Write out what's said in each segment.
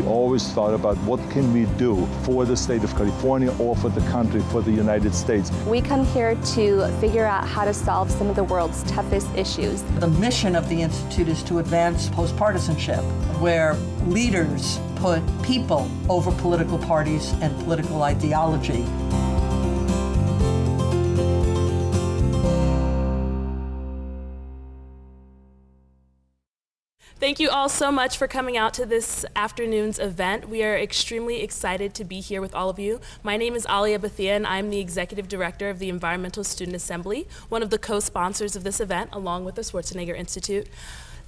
we always thought about what can we do for the state of California or for the country, for the United States. We come here to figure out how to solve some of the world's toughest issues. The mission of the Institute is to advance post-partisanship, where leaders put people over political parties and political ideology. Thank you all so much for coming out to this afternoon's event. We are extremely excited to be here with all of you. My name is Alia Bathia, and I'm the Executive Director of the Environmental Student Assembly, one of the co-sponsors of this event, along with the Schwarzenegger Institute.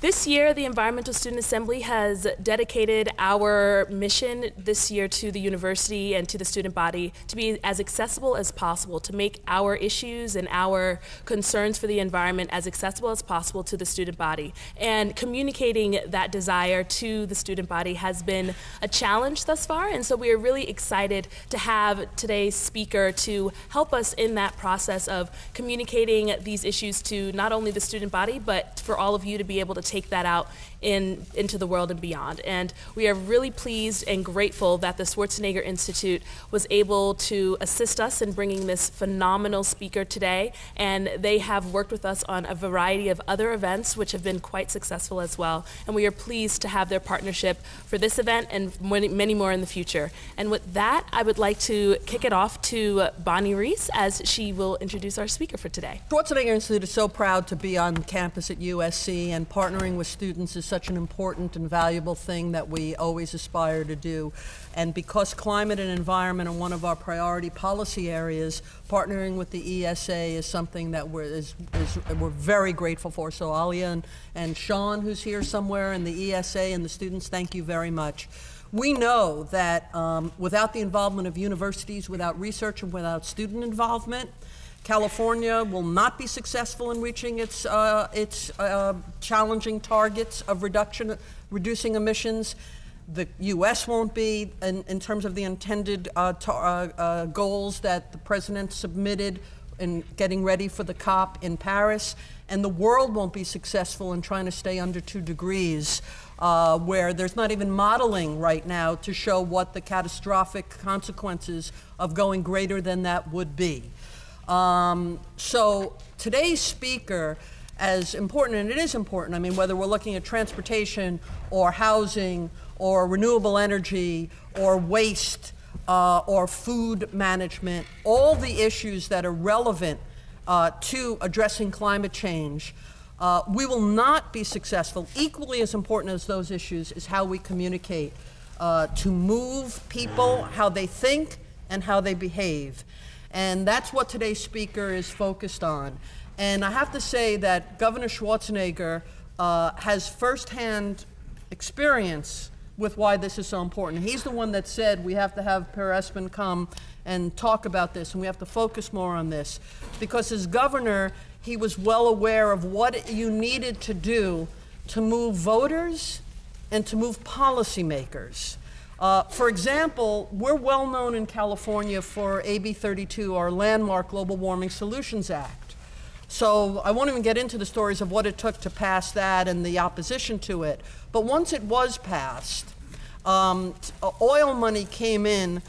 This year, the Environmental Student Assembly has dedicated our mission this year to the university and to the student body to be as accessible as possible, to make our issues and our concerns for the environment as accessible as possible to the student body. And communicating that desire to the student body has been a challenge thus far, and so we are really excited to have today's speaker to help us in that process of communicating these issues to not only the student body, but for all of you to be able to take that out into the world and beyond. And we are really pleased and grateful that the Schwarzenegger Institute was able to assist us in bringing this phenomenal speaker today, and they have worked with us on a variety of other events which have been quite successful as well. And we are pleased to have their partnership for this event and many more in the future. And with that, I would like to kick it off to Bonnie Reese as she will introduce our speaker for today. Schwarzenegger Institute is so proud to be on campus at USC, and partnering with students is such an important and valuable thing that we always aspire to do. And because climate and environment are one of our priority policy areas, partnering with the ESA is something that we're very grateful for. So Alia and Sean, who's here somewhere, and the ESA and the students, thank you very much. We know that without the involvement of universities, without research, and without student involvement, California will not be successful in reaching its challenging targets of reducing emissions. The U.S. won't be in terms of the intended goals that the president submitted in getting ready for the COP in Paris. And the world won't be successful in trying to stay under 2 degrees, where there's not even modeling right now to show what the catastrophic consequences of going greater than that would be. So today's speaker, as important, and it is important, I mean, whether we're looking at transportation or housing or renewable energy or waste or food management, all the issues that are relevant to addressing climate change, we will not be successful. Equally as important as those issues is how we communicate to move people, how they think, and how they behave. And that's what today's speaker is focused on. And I have to say that Governor Schwarzenegger has firsthand experience with why this is so important. He's the one that said we have to have Prof. Espen come and talk about this, and we have to focus more on this. Because as governor, he was well aware of what you needed to do to move voters and to move policymakers. For example, we're well known in California for AB 32, our landmark Global Warming Solutions Act. So I won't even get into the stories of what it took to pass that and the opposition to it. But once it was passed, oil money came in,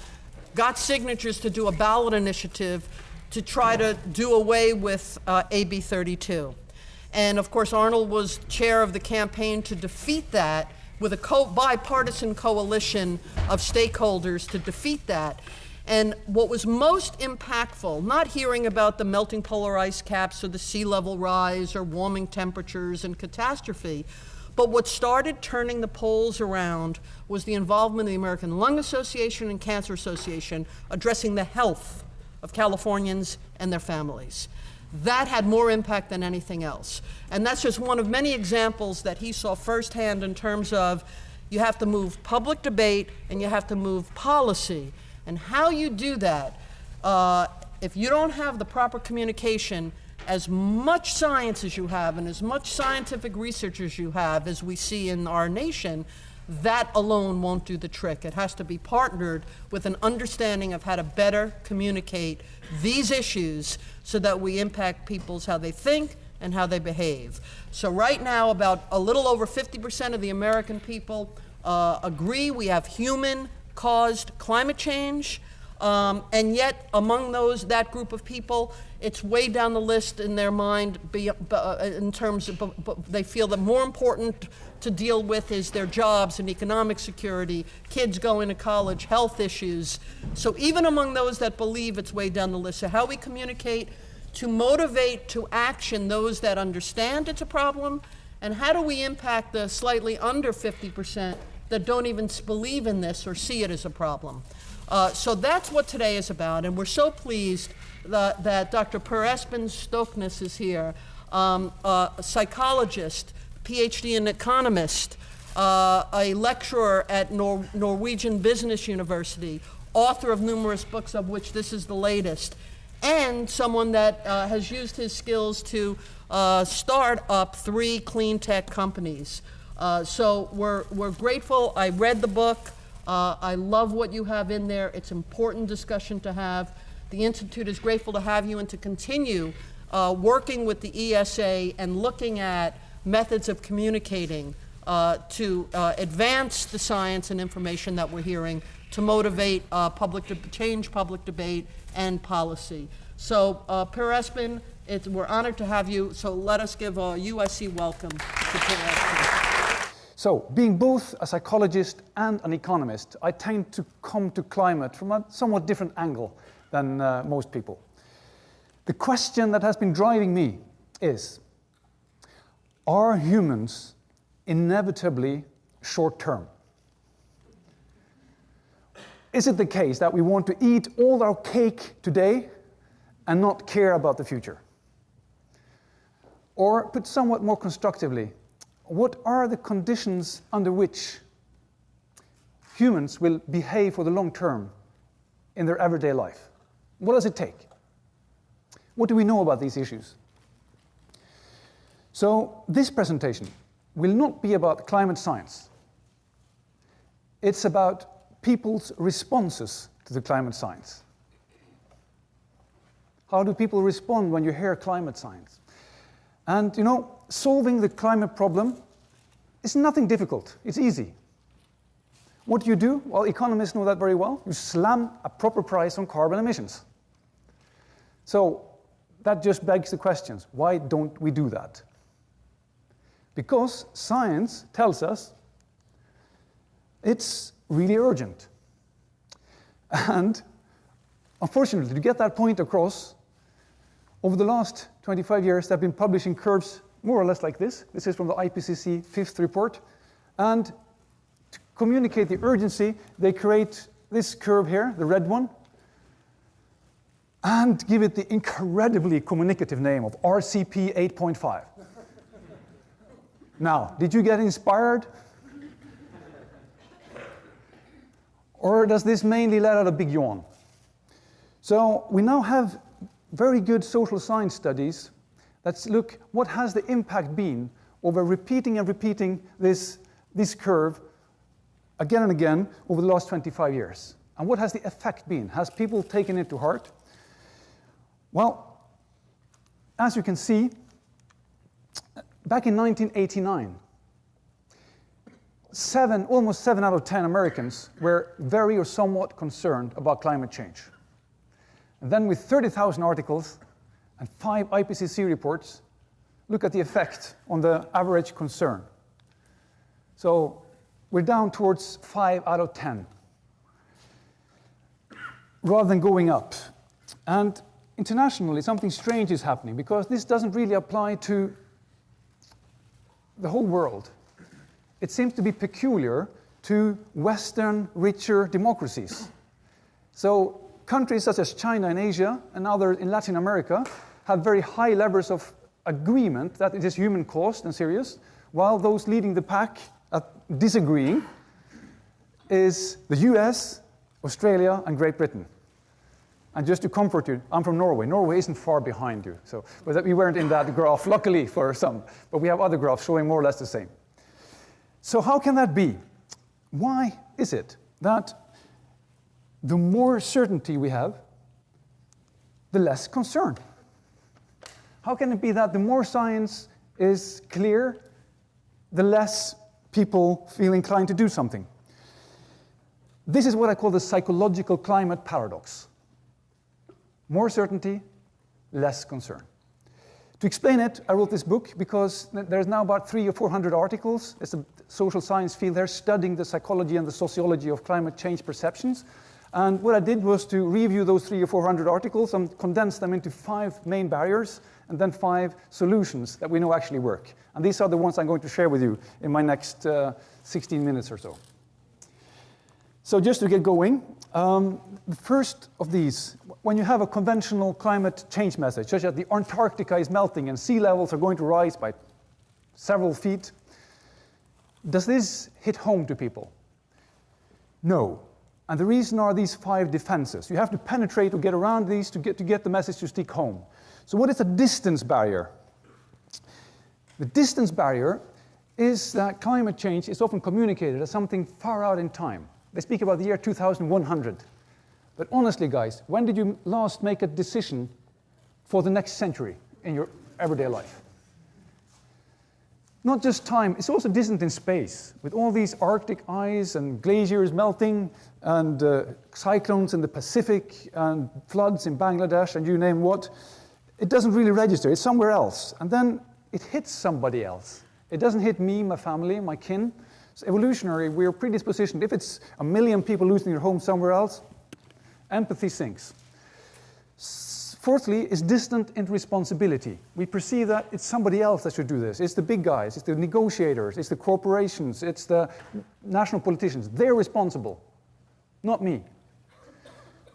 got signatures to do a ballot initiative to try to do away with AB 32. And of course, Arnold was chair of the campaign to defeat that, with a bipartisan coalition of stakeholders to defeat that. And what was most impactful, not hearing about the melting polar ice caps or the sea level rise or warming temperatures and catastrophe, but what started turning the polls around was the involvement of the American Lung Association and Cancer Association addressing the health of Californians and their families. That had more impact than anything else. And that's just one of many examples that he saw firsthand in terms of you have to move public debate and you have to move policy. And how you do that, if you don't have the proper communication, as much science as you have and as much scientific research as you have, as we see in our nation, that alone won't do the trick. It has to be partnered with an understanding of how to better communicate these issues so that we impact people's how they think and how they behave. So right now, about a little over 50% of the American people agree we have human-caused climate change, and yet among that group of people, it's way down the list in their mind in terms of, they feel that more important to deal with is their jobs and economic security, kids going to college, health issues. So even among those that believe it's way down the list, so how we communicate to motivate to action those that understand it's a problem, and how do we impact the slightly under 50% that don't even believe in this or see it as a problem? So that's what today is about, and we're so pleased that Dr. Espen Stoknes is here, a psychologist, PhD and economist, a lecturer at Norwegian Business University, author of numerous books, of which this is the latest, and someone that has used his skills to start up 3 clean tech companies. So we're grateful. I read the book. I love what you have in there. It's an important discussion to have. The Institute is grateful to have you and to continue working with the ESA and looking at methods of communicating to advance the science and information that we're hearing to motivate change public debate and policy. So, Espen, we're honored to have you. So let us give a USC welcome to Espen. So, being both a psychologist and an economist, I tend to come to climate from a somewhat different angle than most people. The question that has been driving me is, are humans inevitably short-term? Is it the case that we want to eat all our cake today and not care about the future? Or, put somewhat more constructively, what are the conditions under which humans will behave for the long term in their everyday life? What does it take? What do we know about these issues? So this presentation will not be about climate science. It's about people's responses to the climate science. How do people respond when you hear climate science? And you know, solving the climate problem is nothing difficult. It's easy. What do you do? Well, economists know that very well. You slam a proper price on carbon emissions. So that just begs the questions. Why don't we do that? Because science tells us it's really urgent. And unfortunately, to get that point across, over the last 25 years, they've been publishing curves more or less like this. This is from the IPCC 5th report. And to communicate the urgency, they create this curve here, the red one, and give it the incredibly communicative name of RCP 8.5. Now, did you get inspired? Or does this mainly let out a big yawn? So we now have very good social science studies that look what has the impact been over repeating and repeating this curve again and again over the last 25 years. And what has the effect been? Has people taken it to heart? Well, as you can see, back in 1989, almost 7 out of 10 Americans were very or somewhat concerned about climate change. And then with 30,000 articles and 5 IPCC reports, look at the effect on the average concern. So we're down towards 5 out of 10, rather than going up. And internationally, something strange is happening, because this doesn't really apply to the whole world. It seems to be peculiar to Western, richer democracies. So countries such as China and Asia and others in Latin America have very high levels of agreement that it is human-caused and serious, while those leading the pack at disagreeing is the US, Australia, and Great Britain. And just to comfort you, I'm from Norway. Norway isn't far behind you. But we weren't in that graph, luckily for some. But we have other graphs showing more or less the same. So how can that be? Why is it that the more certainty we have, the less concern? How can it be that the more science is clear, the less people feel inclined to do something. This is what I call the psychological climate paradox. More certainty, less concern. To explain it, I wrote this book because there's now about 300 or 400 articles. It's a social science field there studying the psychology and the sociology of climate change perceptions. And what I did was to review those 300 or 400 articles and condense them into 5 main barriers and then 5 solutions that we know actually work. And these are the ones I'm going to share with you in my next 16 minutes or so. So just to get going, the first of these, when you have a conventional climate change message, such as the Antarctica is melting and sea levels are going to rise by several feet, does this hit home to people? No. And the reason are these 5 defenses. You have to penetrate or get around these to get the message to stick home. So what is a distance barrier? The distance barrier is that climate change is often communicated as something far out in time. They speak about the year 2100. But honestly, guys, when did you last make a decision for the next century in your everyday life? Not just time, it's also distant in space. With all these Arctic ice and glaciers melting and cyclones in the Pacific and floods in Bangladesh and you name what, it doesn't really register. It's somewhere else. And then it hits somebody else. It doesn't hit me, my family, my kin. So evolutionary, we're predispositioned. If it's 1 million people losing their home somewhere else, empathy sinks. Fourthly, is distant in responsibility. We perceive that it's somebody else that should do this. It's the big guys, it's the negotiators, it's the corporations, it's the national politicians. They're responsible, not me.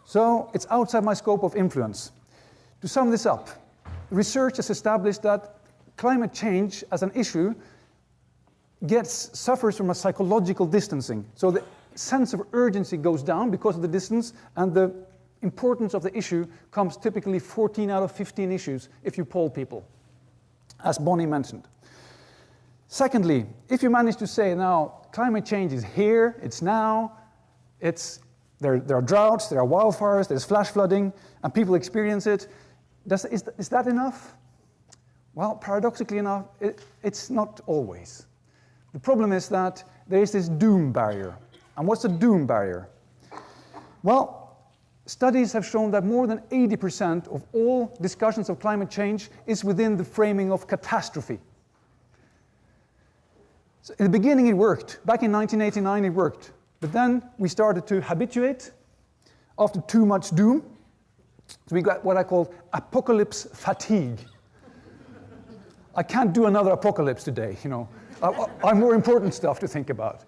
So it's outside my scope of influence. To sum this up, research has established that climate change as an issue suffers from a psychological distancing. So the sense of urgency goes down because of the distance, and the importance of the issue comes typically 14 out of 15 issues if you poll people, as Bonnie mentioned. Secondly, if you manage to say now climate change is here, it's now, there are droughts, there are wildfires, there's flash flooding, and people experience it, is that enough? Well, paradoxically enough, it's not always. The problem is that there is this doom barrier. And what's the doom barrier? Well, studies have shown that more than 80% of all discussions of climate change is within the framing of catastrophe. So in the beginning it worked. Back in 1989 it worked. But then we started to habituate after too much doom. So we got what I call apocalypse fatigue. I can't do another apocalypse today, you know. I have more important stuff to think about.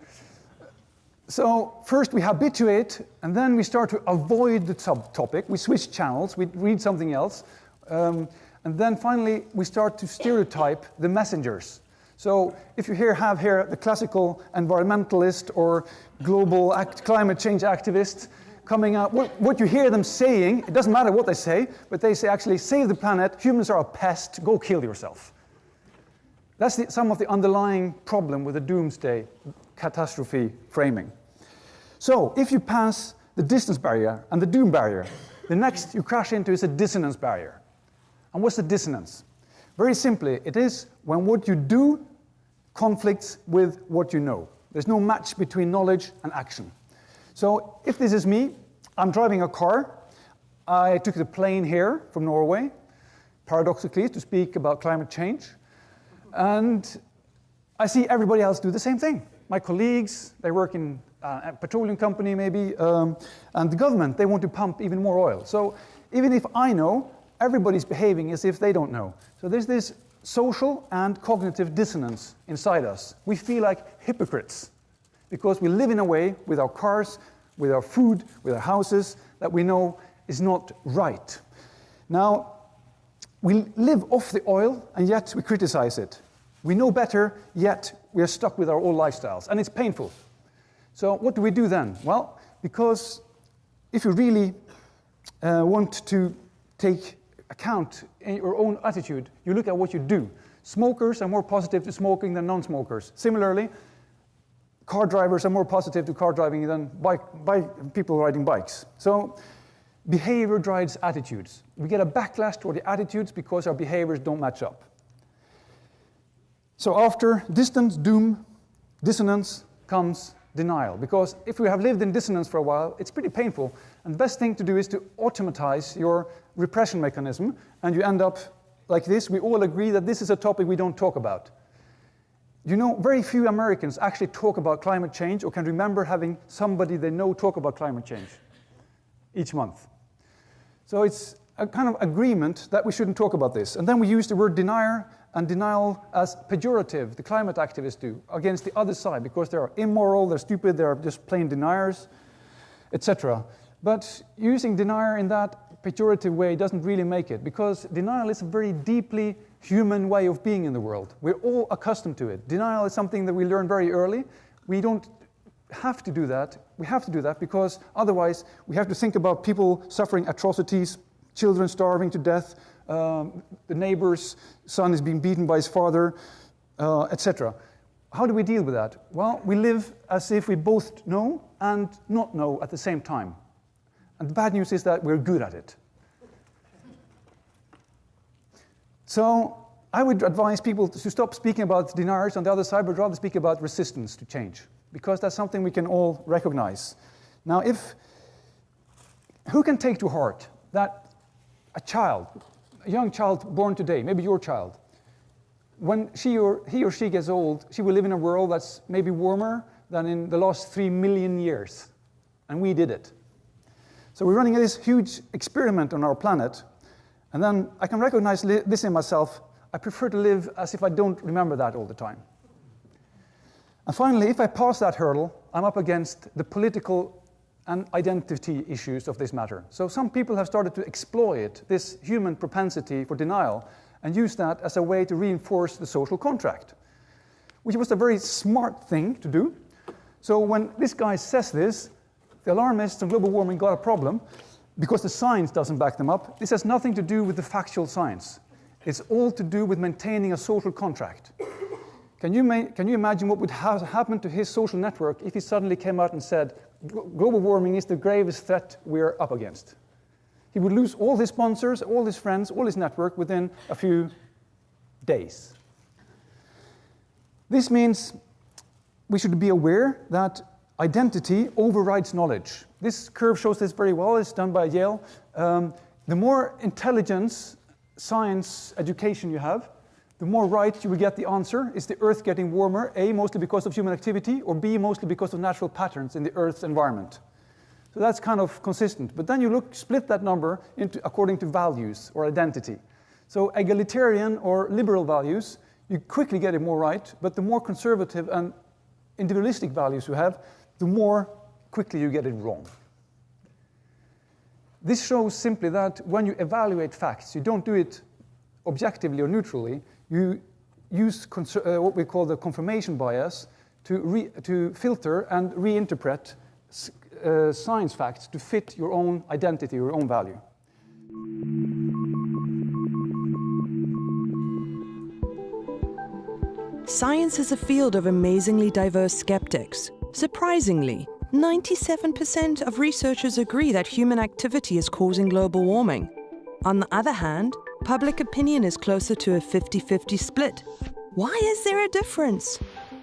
So first we habituate, and then we start to avoid the subtopic. We switch channels, we read something else. And then finally we start to stereotype the messengers. So if you have here the classical environmentalist or global climate change activist coming out, what you hear them saying, it doesn't matter what they say, but they say actually save the planet, humans are a pest, go kill yourself. That's some of the underlying problem with the doomsday catastrophe framing. So if you pass the distance barrier and the doom barrier, the next you crash into is a dissonance barrier. And what's the dissonance? Very simply, it is when what you do conflicts with what you know. There's no match between knowledge and action. So if this is me, I'm driving a car. I took the plane here from Norway, paradoxically, to speak about climate change. And I see everybody else do the same thing. My colleagues, they work in a petroleum company maybe, and the government, they want to pump even more oil. So even if I know, everybody's behaving as if they don't know. So there's this social and cognitive dissonance inside us. We feel like hypocrites because we live in a way with our cars, with our food, with our houses that we know is not right. Now, we live off the oil and yet we criticize it. We know better, yet we are stuck with our old lifestyles, and it's painful. So what do we do then? Well, because if you really want to take account in your own attitude, you look at what you do. Smokers are more positive to smoking than non-smokers. Similarly, car drivers are more positive to car driving than people riding bikes. So behavior drives attitudes. We get a backlash toward the attitudes because our behaviors don't match up. So after distance, doom, dissonance comes denial. Because if we have lived in dissonance for a while, it's pretty painful. And the best thing to do is to automatize your repression mechanism, and you end up like this. We all agree that this is a topic we don't talk about. You know, very few Americans actually talk about climate change or can remember having somebody they know talk about climate change each month. So it's a kind of agreement that we shouldn't talk about this. And then we use the word denier and denial as pejorative, the climate activists do, against the other side, because they're immoral, they're stupid, they're just plain deniers, etc. But using denier in that pejorative way doesn't really make it, because denial is a very deeply human way of being in the world. We're all accustomed to it. Denial is something that we learn very early. We don't have to do that. We have to do that because otherwise we have to think about people suffering atrocities, children starving to death, the neighbor's son is being beaten by his father, etc. How do we deal with that? Well, we live as if we both know and not know at the same time. And the bad news is that we're good at it. So I would advise people to stop speaking about deniers on the other side, but rather speak about resistance to change, because that's something we can all recognize. Now, who can take to heart that a young child born today, maybe your child, when he or she gets old, she will live in a world that's maybe warmer than in the last 3 million years, and we did it. So we're running this huge experiment on our planet, and then I can recognize this in myself. I prefer to live as if I don't remember that all the time. And finally, if I pass that hurdle, I'm up against the political and identity issues of this matter. So some people have started to exploit this human propensity for denial and use that as a way to reinforce the social contract, which was a very smart thing to do. So when this guy says this, the alarmists on global warming got a problem because the science doesn't back them up. This has nothing to do with the factual science. It's all to do with maintaining a social contract. Can you imagine what would have happened to his social network if he suddenly came out and said, global warming is the gravest threat we're up against? He would lose all his sponsors, all his friends, all his network within a few days. This means we should be aware that identity overrides knowledge. This curve shows this very well. It's done by Yale. The more intelligence, science, education you have, the more right you will get the answer. Is the Earth getting warmer? A, mostly because of human activity, or B, mostly because of natural patterns in the Earth's environment. So that's kind of consistent. But then you split that number according to values or identity. So egalitarian or liberal values, you quickly get it more right, but the more conservative and individualistic values you have, the more quickly you get it wrong. This shows simply that when you evaluate facts, you don't do it objectively or neutrally. You use what we call the confirmation bias to filter and reinterpret science facts to fit your own identity, your own value. Science is a field of amazingly diverse skeptics. Surprisingly, 97% of researchers agree that human activity is causing global warming. On the other hand, public opinion is closer to a 50-50 split. Why is there a difference?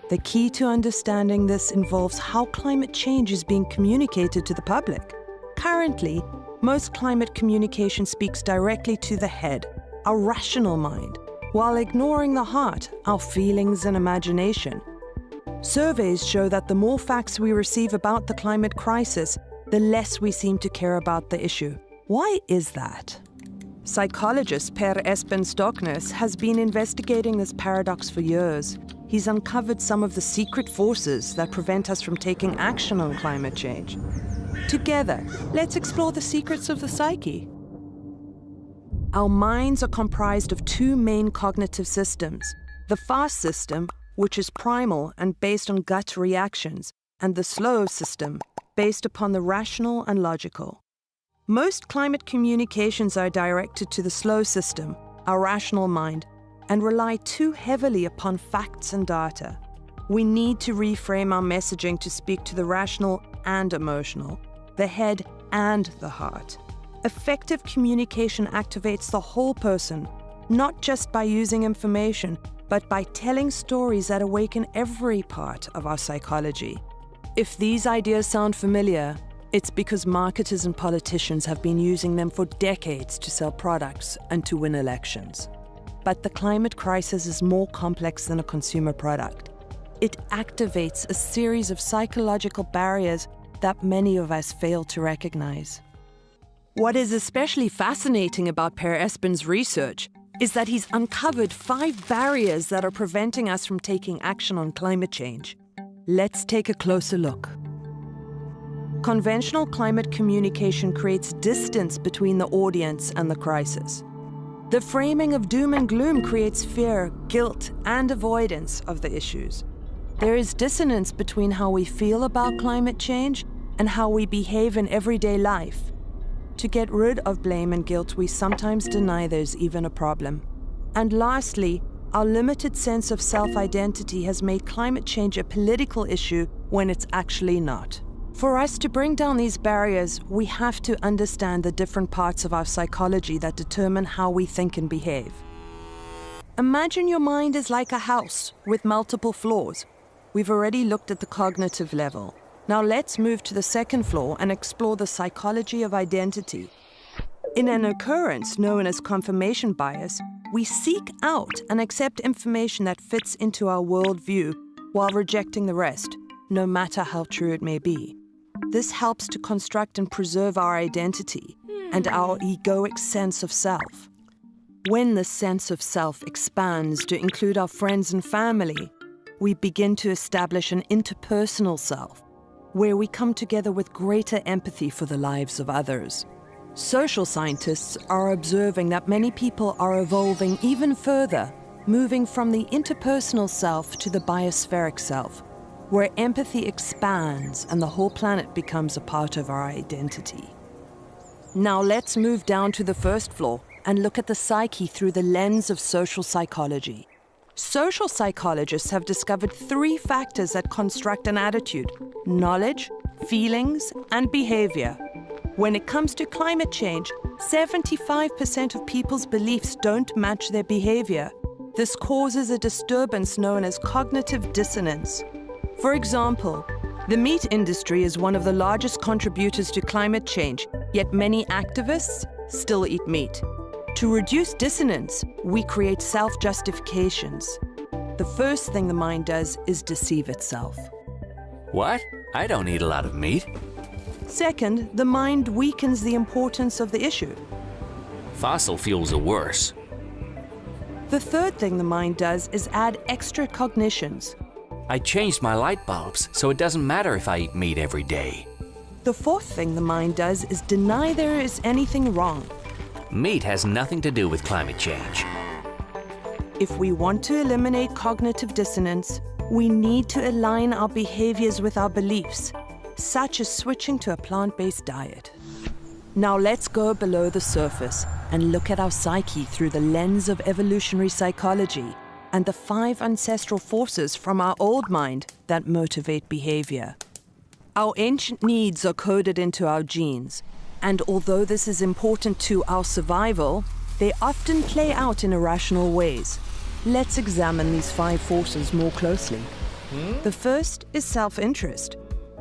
The key to understanding this involves how climate change is being communicated to the public. Currently, most climate communication speaks directly to the head, our rational mind, while ignoring the heart, our feelings and imagination. Surveys show that the more facts we receive about the climate crisis, the less we seem to care about the issue. Why is that? Psychologist Espen Stoknes has been investigating this paradox for years. He's uncovered some of the secret forces that prevent us from taking action on climate change. Together, let's explore the secrets of the psyche. Our minds are comprised of two main cognitive systems: the fast system, which is primal and based on gut reactions, and the slow system, based upon the rational and logical. Most climate communications are directed to the slow system, our rational mind, and rely too heavily upon facts and data. We need to reframe our messaging to speak to the rational and emotional, the head and the heart. Effective communication activates the whole person, not just by using information, but by telling stories that awaken every part of our psychology. If these ideas sound familiar, it's because marketers and politicians have been using them for decades to sell products and to win elections. But the climate crisis is more complex than a consumer product. It activates a series of psychological barriers that many of us fail to recognize. What is especially fascinating about Per Espen's research is that he's uncovered 5 barriers that are preventing us from taking action on climate change. Let's take a closer look. Conventional climate communication creates distance between the audience and the crisis. The framing of doom and gloom creates fear, guilt, and avoidance of the issues. There is dissonance between how we feel about climate change and how we behave in everyday life. To get rid of blame and guilt, we sometimes deny there's even a problem. And lastly, our limited sense of self-identity has made climate change a political issue when it's actually not. For us to bring down these barriers, we have to understand the different parts of our psychology that determine how we think and behave. Imagine your mind is like a house with multiple floors. We've already looked at the cognitive level. Now let's move to the second floor and explore the psychology of identity. In an occurrence known as confirmation bias, we seek out and accept information that fits into our worldview while rejecting the rest, no matter how true it may be. This helps to construct and preserve our identity and our egoic sense of self. When the sense of self expands to include our friends and family, we begin to establish an interpersonal self, where we come together with greater empathy for the lives of others. Social scientists are observing that many people are evolving even further, moving from the interpersonal self to the biospheric self, where empathy expands and the whole planet becomes a part of our identity. Now let's move down to the first floor and look at the psyche through the lens of social psychology. Social psychologists have discovered 3 factors that construct an attitude: knowledge, feelings, and behavior. When it comes to climate change, 75% of people's beliefs don't match their behavior. This causes a disturbance known as cognitive dissonance. For example, the meat industry is one of the largest contributors to climate change, yet many activists still eat meat. To reduce dissonance, we create self-justifications. The first thing the mind does is deceive itself. What? I don't eat a lot of meat. Second, the mind weakens the importance of the issue. Fossil fuels are worse. The third thing the mind does is add extra cognitions. I changed my light bulbs, so it doesn't matter if I eat meat every day. The fourth thing the mind does is deny there is anything wrong. Meat has nothing to do with climate change. If we want to eliminate cognitive dissonance, we need to align our behaviors with our beliefs, such as switching to a plant-based diet. Now let's go below the surface and look at our psyche through the lens of evolutionary psychology and the 5 ancestral forces from our old mind that motivate behavior. Our ancient needs are coded into our genes, and although this is important to our survival, they often play out in irrational ways. Let's examine these 5 forces more closely. The first is self-interest.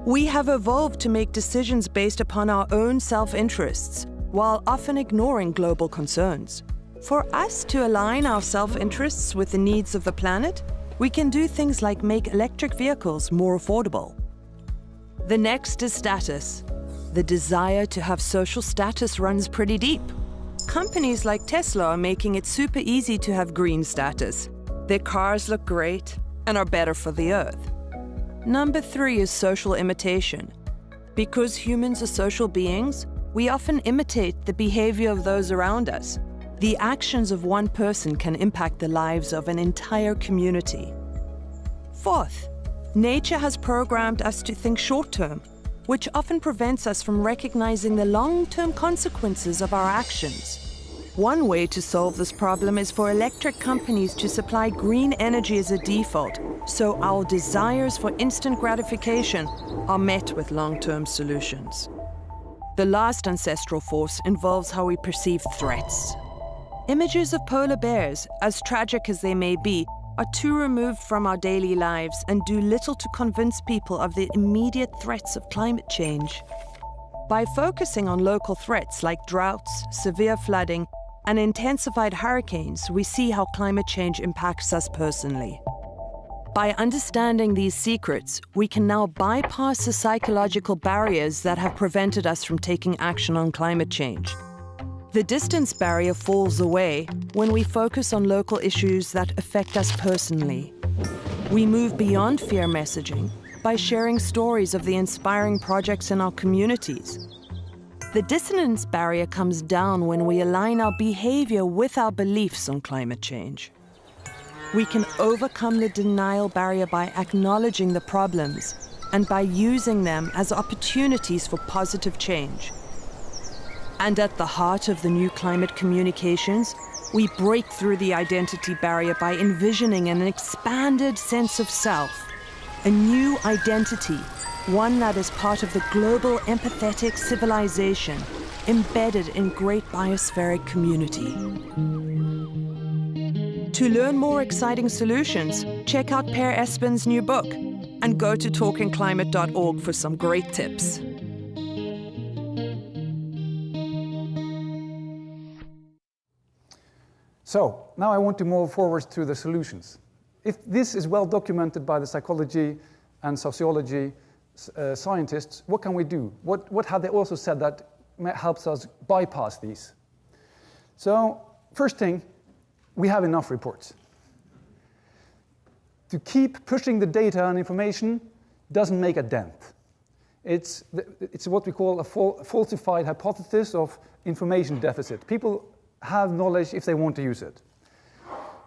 We have evolved to make decisions based upon our own self-interests, while often ignoring global concerns. For us to align our self-interests with the needs of the planet, we can do things like make electric vehicles more affordable. The next is status. The desire to have social status runs pretty deep. Companies like Tesla are making it super easy to have green status. Their cars look great and are better for the earth. Number 3 is social imitation. Because humans are social beings, we often imitate the behavior of those around us. The actions of one person can impact the lives of an entire community. Fourth, nature has programmed us to think short-term, which often prevents us from recognizing the long-term consequences of our actions. One way to solve this problem is for electric companies to supply green energy as a default, so our desires for instant gratification are met with long-term solutions. The last ancestral force involves how we perceive threats. Images of polar bears, as tragic as they may be, are too removed from our daily lives and do little to convince people of the immediate threats of climate change. By focusing on local threats like droughts, severe flooding, and intensified hurricanes, we see how climate change impacts us personally. By understanding these secrets, we can now bypass the psychological barriers that have prevented us from taking action on climate change. The distance barrier falls away when we focus on local issues that affect us personally. We move beyond fear messaging by sharing stories of the inspiring projects in our communities. The dissonance barrier comes down when we align our behavior with our beliefs on climate change. We can overcome the denial barrier by acknowledging the problems and by using them as opportunities for positive change. And at the heart of the new climate communications, we break through the identity barrier by envisioning an expanded sense of self, a new identity, one that is part of the global empathetic civilization embedded in great biospheric community. To learn more exciting solutions, check out Per Espen's new book and go to talkingclimate.org for some great tips. So now I want to move forward to the solutions. If this is well documented by the psychology and sociology scientists, what can we do? What have they also said that helps us bypass these? So first thing, we have enough reports. To keep pushing the data and information doesn't make a dent. It's what we call a falsified hypothesis of information deficit. People have knowledge if they want to use it.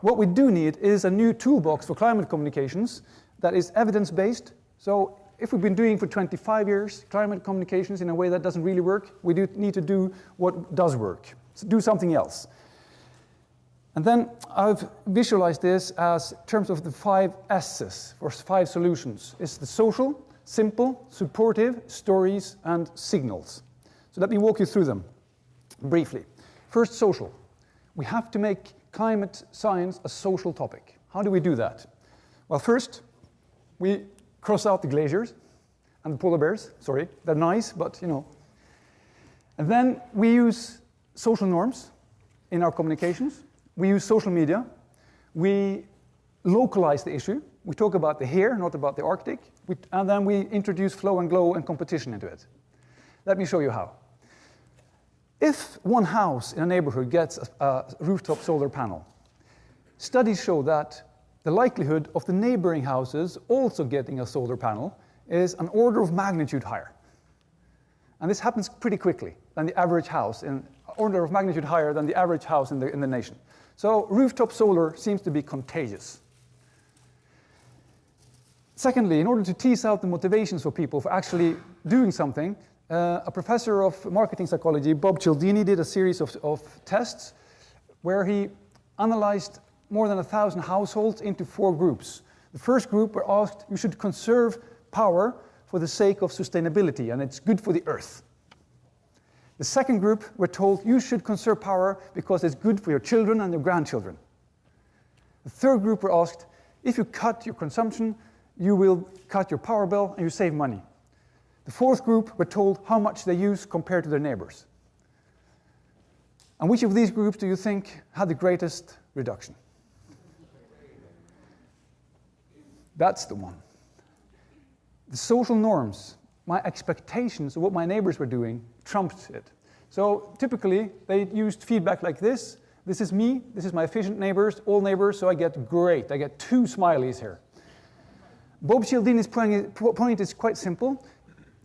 What we do need is a new toolbox for climate communications that is evidence-based. So if we've been doing for 25 years climate communications in a way that doesn't really work, we do need to do what does work. So do something else. And then I've visualized this as terms of the 5 S's, or 5 solutions. It's the social, simple, supportive, stories, and signals. So let me walk you through them briefly. First, social. We have to make climate science a social topic. How do we do that? Well, first, we cross out the glaciers and the polar bears. Sorry, they're nice, but you know. And then we use social norms in our communications. We use social media. We localize the issue. We talk about the here, not about the Arctic. And then we introduce flow and glow and competition into it. Let me show you how. If one house in a neighborhood gets a rooftop solar panel, studies show that the likelihood of the neighboring houses also getting a solar panel is an order of magnitude higher. And this happens pretty quickly than the average house, an order of magnitude higher than the average house in the nation. So rooftop solar seems to be contagious. Secondly, in order to tease out the motivations for people for actually doing something, a professor of marketing psychology, Bob Cialdini, did a series of tests where he analyzed more than 1,000 households into 4 groups. The first group were asked, you should conserve power for the sake of sustainability, and it's good for the earth. The second group were told, you should conserve power because it's good for your children and your grandchildren. The third group were asked, if you cut your consumption, you will cut your power bill and you save money. The fourth group were told how much they use compared to their neighbors. And which of these groups do you think had the greatest reduction? That's the one. The social norms, my expectations of what my neighbors were doing, trumped it. So typically, they used feedback like this. This is me, this is my efficient neighbors, all neighbors, so I get great. I get 2 smileys here. Bob Cialdini's point is quite simple.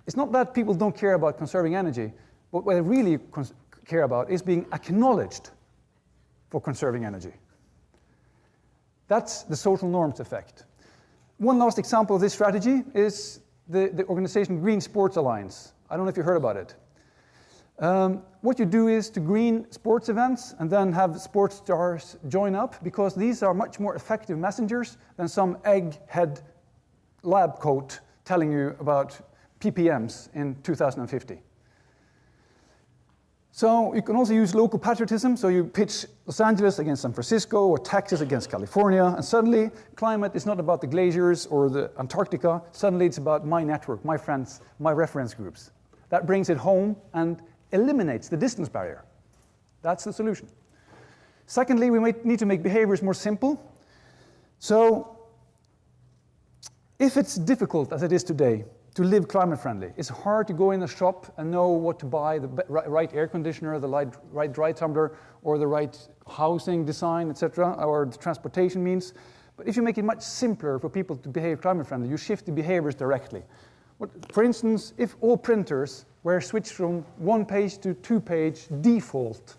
It's not that people don't care about conserving energy, but what they really care about is being acknowledged for conserving energy. That's the social norms effect. One last example of this strategy is the organization Green Sports Alliance. I don't know if you heard about it. What you do is to green sports events and then have sports stars join up, because these are much more effective messengers than some egghead lab coat telling you about ppms in 2050. So you can also use local patriotism. So you pitch Los Angeles against San Francisco or Texas against California. And suddenly climate is not about the glaciers or the Antarctica. Suddenly it's about my network, my friends, my reference groups. That brings it home and eliminates the distance barrier. That's the solution. Secondly, we might need to make behaviors more simple. So if it's difficult, as it is today, to live climate friendly, it's hard to go in a shop and know what to buy, the right air conditioner, the right dry tumbler, or the right housing design, etc., or the transportation means. But if you make it much simpler for people to behave climate friendly, you shift the behaviors directly. For instance, if all printers were switched from one-page to two-page default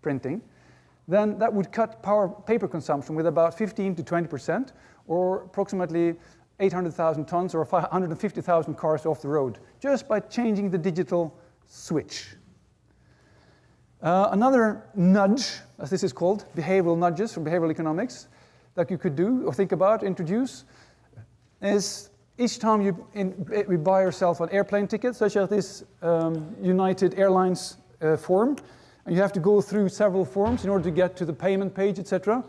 printing, then that would cut paper consumption with about 15 to 20%, or approximately 800,000 tons or 150,000 cars off the road, just by changing the digital switch. Another nudge, as this is called, behavioral nudges from behavioral economics, that you could do or think about, introduce, is each time you buy yourself an airplane ticket, such as this United Airlines form, and you have to go through several forms in order to get to the payment page, etc.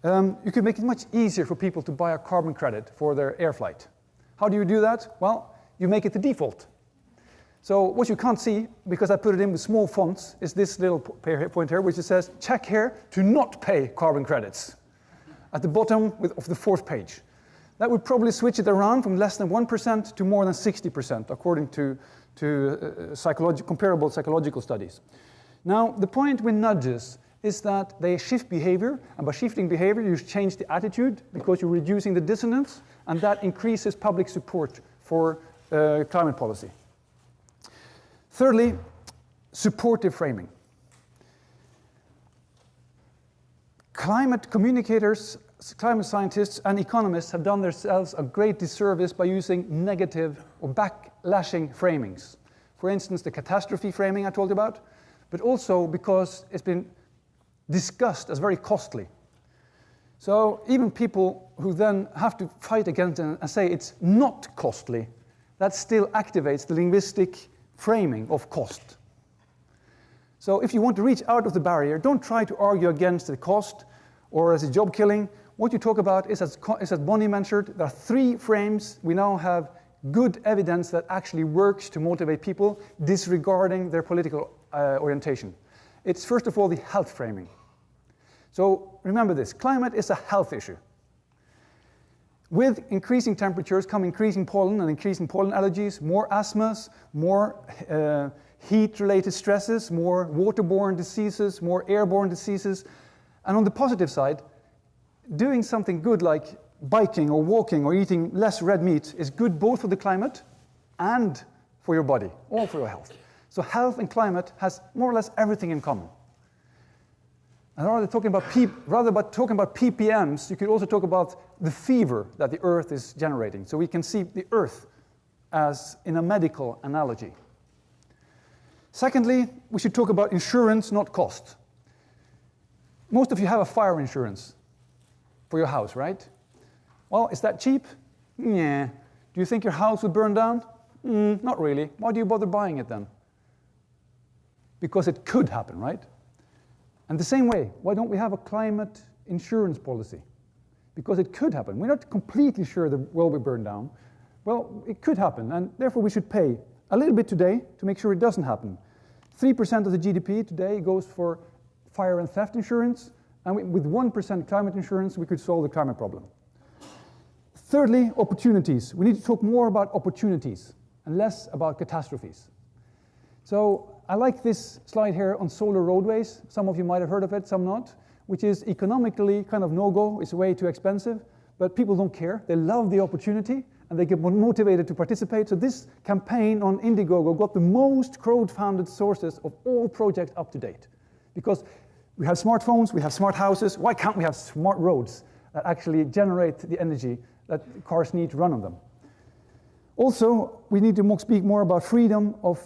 You could make it much easier for people to buy a carbon credit for their air flight. How do you do that? Well, you make it the default. So what you can't see, because I put it in with small fonts, is this little point here, which it says, check here to not pay carbon credits, at the bottom of the fourth page. That would probably switch it around from less than 1% to more than 60%, according to comparable psychological studies. Now, the point with nudges is that they shift behavior, and by shifting behavior, you change the attitude because you're reducing the dissonance, and that increases public support for climate policy. Thirdly, supportive framing. Climate communicators, climate scientists, and economists have done themselves a great disservice by using negative or backlashing framings. For instance, the catastrophe framing I told you about, but also because it's been discussed as very costly. So even people who then have to fight against it and say it's not costly, that still activates the linguistic framing of cost. So if you want to reach out of the barrier, don't try to argue against the cost or as a job killing. What you talk about is, as Bonnie mentioned, there are 3 frames. We now have good evidence that actually works to motivate people, disregarding their political orientation. It's first of all the health framing. So remember this, climate is a health issue. With increasing temperatures come increasing pollen and increasing pollen allergies, more asthmas, more heat-related stresses, more waterborne diseases, more airborne diseases. And on the positive side, doing something good like biking or walking or eating less red meat is good both for the climate and for your body, or for your health. So health and climate has more or less everything in common. And rather than talking about ppms, you could also talk about the fever that the Earth is generating. So we can see the Earth as in a medical analogy. Secondly, we should talk about insurance, not cost. Most of you have a fire insurance for your house, right? Well, is that cheap? Yeah. Do you think your house will burn down? Not really. Why do you bother buying it then? Because it could happen, right? And the same way, why don't we have a climate insurance policy? Because it could happen. We're not completely sure the world will burn down. Well, it could happen, and therefore we should pay a little bit today to make sure it doesn't happen. 3% of the GDP today goes for fire and theft insurance, and with 1% climate insurance, we could solve the climate problem. Thirdly, opportunities. We need to talk more about opportunities and less about catastrophes. So I like this slide here on solar roadways. Some of you might have heard of it, some not, which is economically kind of no-go. It's way too expensive, but people don't care. They love the opportunity, and they get motivated to participate. So this campaign on Indiegogo got the most crowd-funded sources of all projects up to date. Because we have smartphones, we have smart houses. Why can't we have smart roads that actually generate the energy that cars need to run on them? Also, we need to speak more about freedom of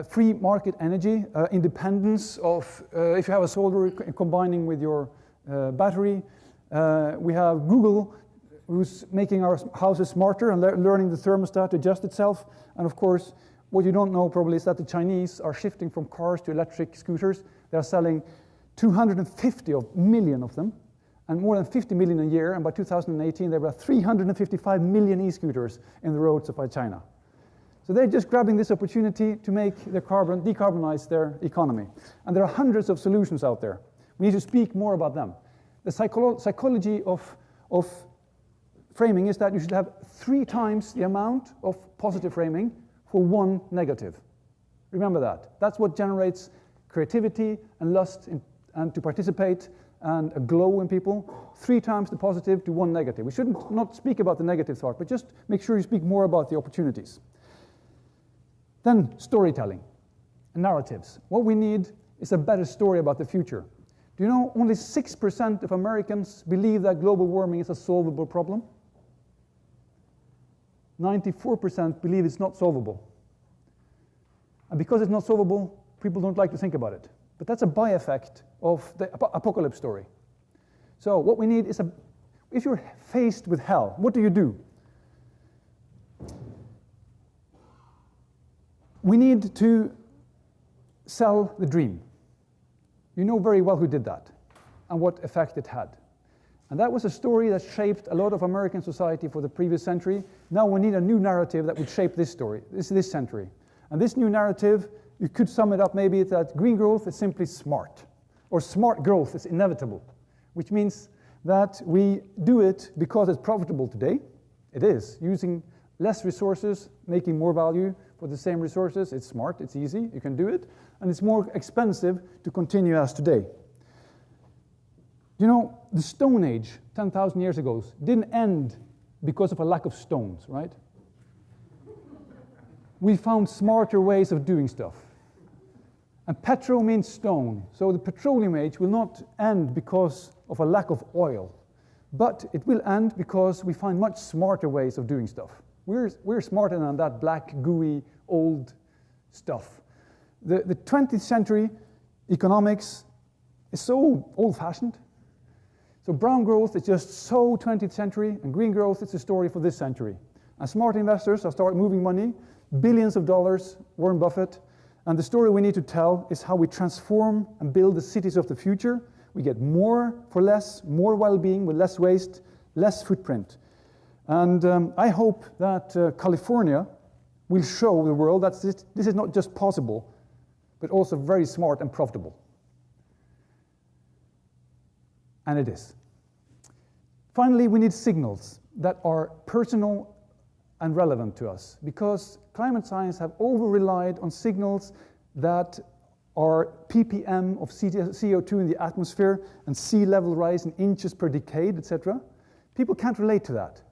free market energy, independence of, if you have a solar combining with your battery. We have Google, who's making our houses smarter and learning the thermostat to adjust itself. And of course, what you don't know probably is that the Chinese are shifting from cars to electric scooters. They are selling 250 million of them, and more than 50 million a year, and by 2018 there were 355 million e-scooters in the roads of China. So they're just grabbing this opportunity to make their decarbonize their economy. And there are hundreds of solutions out there. We need to speak more about them. The psychology of framing is that you should have 3 times the amount of positive framing for 1 negative. Remember that. That's what generates creativity and lust and to participate and a glow in people. 3 times the positive to 1 negative. We shouldn't not speak about the negative thought, but just make sure you speak more about the opportunities. Then storytelling and narratives. What we need is a better story about the future. Do you know only 6% of Americans believe that global warming is a solvable problem? 94% believe it's not solvable. And because it's not solvable, people don't like to think about it. But that's a by-effect of the apocalypse story. So what we need is if you're faced with hell, what do? We need to sell the dream. You know very well who did that and what effect it had. And that was a story that shaped a lot of American society for the previous century. Now we need a new narrative that would shape this story, this century. And this new narrative, you could sum it up maybe that green growth is simply smart, or smart growth is inevitable, which means that we do it because it's profitable today. It is, using less resources, making more value for the same resources. It's smart, it's easy, you can do it, and it's more expensive to continue as today. You know, the Stone Age, 10,000 years ago, didn't end because of a lack of stones, right? We found smarter ways of doing stuff. And petro means stone, so the petroleum age will not end because of a lack of oil, but it will end because we find much smarter ways of doing stuff. We're smarter than that black, gooey, old stuff. The 20th century economics is so old-fashioned. So brown growth is just so 20th century, and green growth is the story for this century. And smart investors have started moving money, billions of dollars, Warren Buffett, and the story we need to tell is how we transform and build the cities of the future. We get more for less, more well-being with less waste, less footprint. And I hope that California will show the world that this is not just possible, but also very smart and profitable. And it is. Finally, we need signals that are personal and relevant to us, because climate science have over-relied on signals that are ppm of CO2 in the atmosphere and sea level rise in inches per decade, etc. People can't relate to that.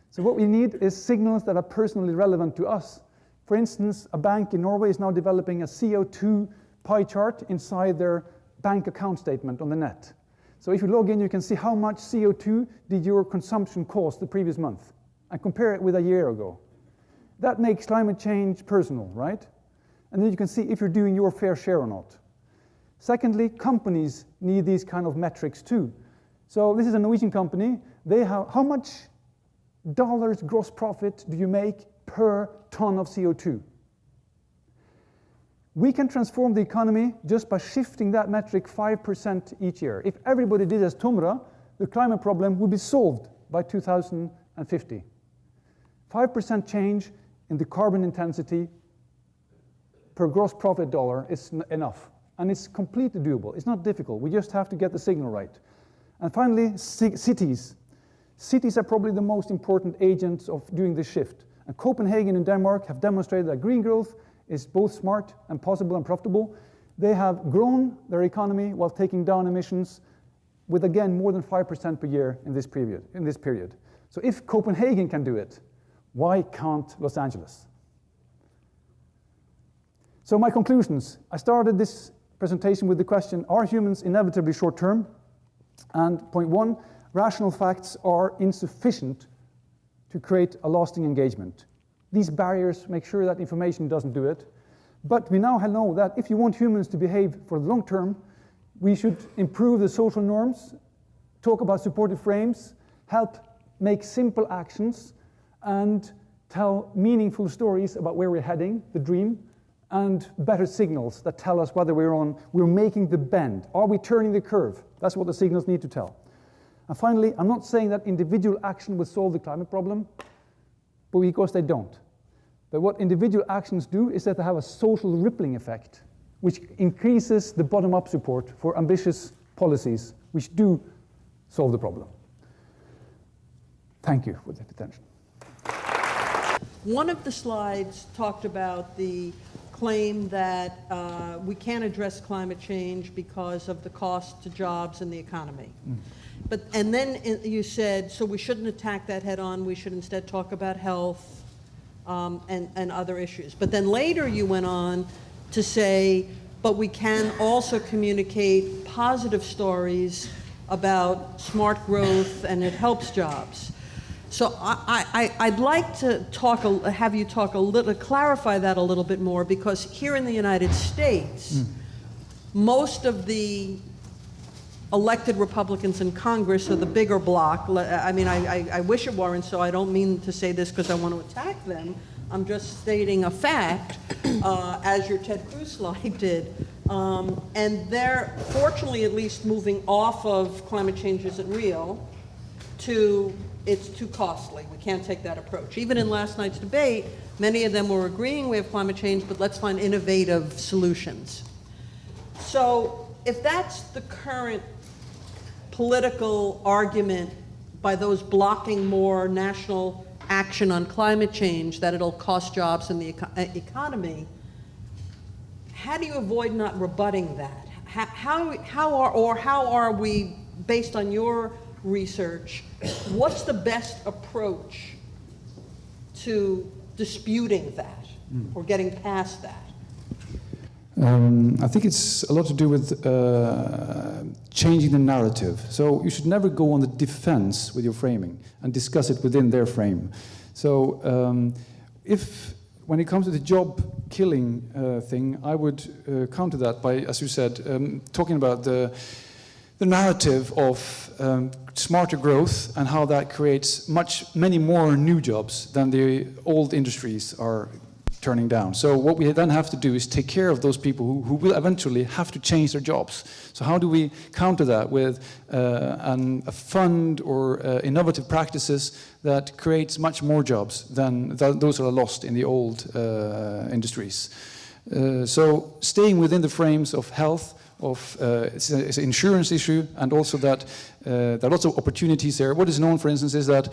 So what we need is signals that are personally relevant to us. For instance, a bank in Norway is now developing a CO2 pie chart inside their bank account statement on the net. So if you log in, you can see how much CO2 did your consumption cost the previous month, and compare it with a year ago. That makes climate change personal, right? And then you can see if you're doing your fair share or not. Secondly, companies need these kind of metrics too. So this is a Norwegian company. They have, how much dollars gross profit do you make per ton of CO2? We can transform the economy just by shifting that metric 5% each year. If everybody did as Tomra, the climate problem would be solved by 2050. 5% change in the carbon intensity per gross profit dollar is enough. And it's completely doable. It's not difficult. We just have to get the signal right. And finally, cities. Cities are probably the most important agents of doing this shift. And Copenhagen and Denmark have demonstrated that green growth is both smart and possible and profitable. They have grown their economy while taking down emissions with, again, more than 5% per year in this period. So if Copenhagen can do it, why can't Los Angeles? So my conclusions. I started this presentation with the question, are humans inevitably short-term? And point 1, rational facts are insufficient to create a lasting engagement. These barriers make sure that information doesn't do it. But we now know that if you want humans to behave for the long term, we should improve the social norms, talk about supportive frames, help make simple actions, and tell meaningful stories about where we're heading, the dream, and better signals that tell us whether we're making the bend. Are we turning the curve? That's what the signals need to tell. And finally, I'm not saying that individual action will solve the climate problem, but because they don't. But what individual actions do is that they have a social rippling effect, which increases the bottom-up support for ambitious policies which do solve the problem. Thank you for the attention. One of the slides talked about the claim that we can't address climate change because of the cost to jobs and the economy. And then you said, so we shouldn't attack that head on, we should instead talk about health and other issues. But then later you went on to say, but we can also communicate positive stories about smart growth and it helps jobs. So I'd like to have you talk a little, clarify that a little bit more, because here in the United States, most of the elected Republicans in Congress are the bigger bloc. I mean, I wish it weren't so. I don't mean to say this because I want to attack them. I'm just stating a fact, as your Ted Cruz slide did. And they're, fortunately at least, moving off of climate change isn't real to it's too costly. We can't take that approach. Even in last night's debate, many of them were agreeing we have climate change, but let's find innovative solutions. So if that's the current political argument by those blocking more national action on climate change, that it'll cost jobs in the economy, how do you avoid not rebutting that? How are we, based on your research, what's the best approach to disputing that or getting past that? I think it's a lot to do with changing the narrative. So you should never go on the defense with your framing and discuss it within their frame. So when it comes to the job killing thing, I would counter that by, as you said, talking about the narrative of smarter growth and how that creates many more new jobs than the old industries are turning down. So what we then have to do is take care of those people who will eventually have to change their jobs. So how do we counter that with a fund or innovative practices that creates much more jobs than those that are lost in the old industries? So staying within the frames of health, it's an insurance issue, and also that there are lots of opportunities there. What is known, for instance, is that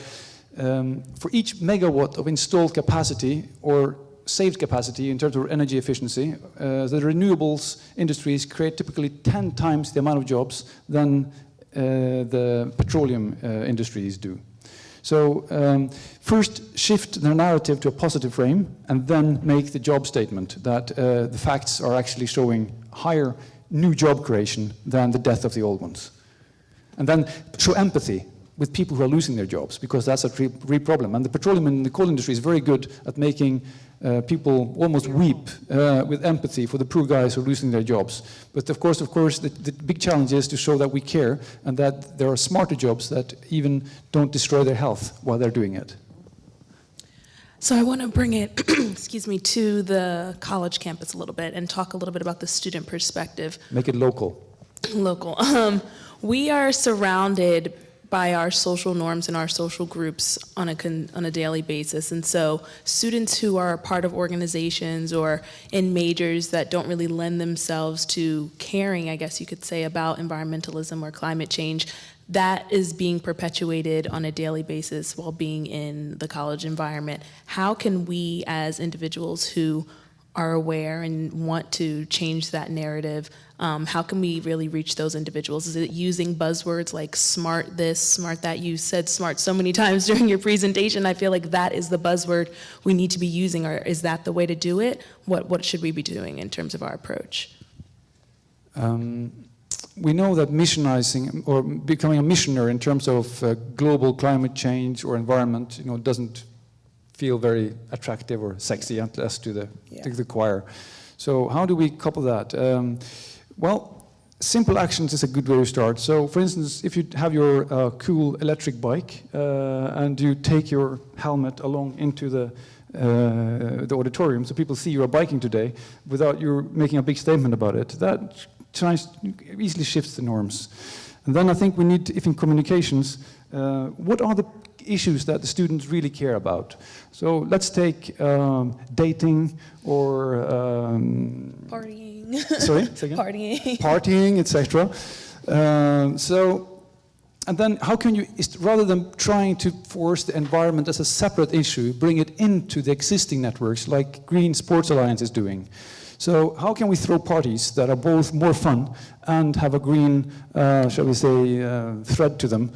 for each megawatt of installed capacity or saved capacity in terms of energy efficiency, the renewables industries create typically 10 times the amount of jobs than the petroleum industries do. So first shift the narrative to a positive frame, and then make the job statement that the facts are actually showing higher new job creation than the death of the old ones. And then show empathy with people who are losing their jobs, because that's a real problem. And the petroleum and the coal industry is very good at making people almost weep with empathy for the poor guys who are losing their jobs. But of course, the big challenge is to show that we care and that there are smarter jobs that even don't destroy their health while they're doing it. So I want to bring it, excuse me, to the college campus a little bit and talk a little bit about the student perspective. Make it local. Local. We are surrounded by our social norms and our social groups on a daily basis. And so students who are part of organizations or in majors that don't really lend themselves to caring, I guess you could say, about environmentalism or climate change, that is being perpetuated on a daily basis while being in the college environment. How can we as individuals who are aware and want to change that narrative, how can we really reach those individuals? Is it using buzzwords like smart this, smart that? You said smart so many times during your presentation. I feel like that is the buzzword we need to be using, or is that the way to do it? What should we be doing in terms of our approach? We know that missionizing or becoming a missioner in terms of global climate change or environment, doesn't feel very attractive or sexy unless to the choir. So how do we couple that? Well, simple actions is a good way to start. So, for instance, if you have your cool electric bike and you take your helmet along into the auditorium, so people see you are biking today, without you making a big statement about it, that easily shifts the norms. And then I think we need, if in communications, what are the issues that the students really care about? So let's take dating or partying. Sorry, say again? Partying. Partying, etc. And then how can you, rather than trying to force the environment as a separate issue, bring it into the existing networks like Green Sports Alliance is doing? So how can we throw parties that are both more fun and have a green, shall we say, thread to them,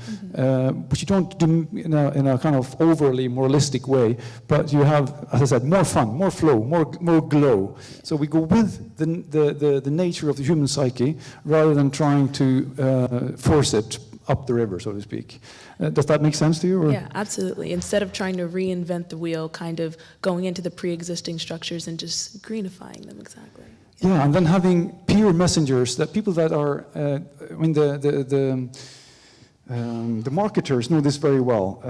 which you don't do in a kind of overly moralistic way, but you have, as I said, more fun, more flow, more glow. So we go with the nature of the human psyche rather than trying to force it up the river, so to speak. Does that make sense to you? Or? Yeah, absolutely. Instead of trying to reinvent the wheel, kind of going into the pre-existing structures and just greenifying them, exactly. Yeah, and then having peer messengers, that people that are, I mean, the marketers know this very well.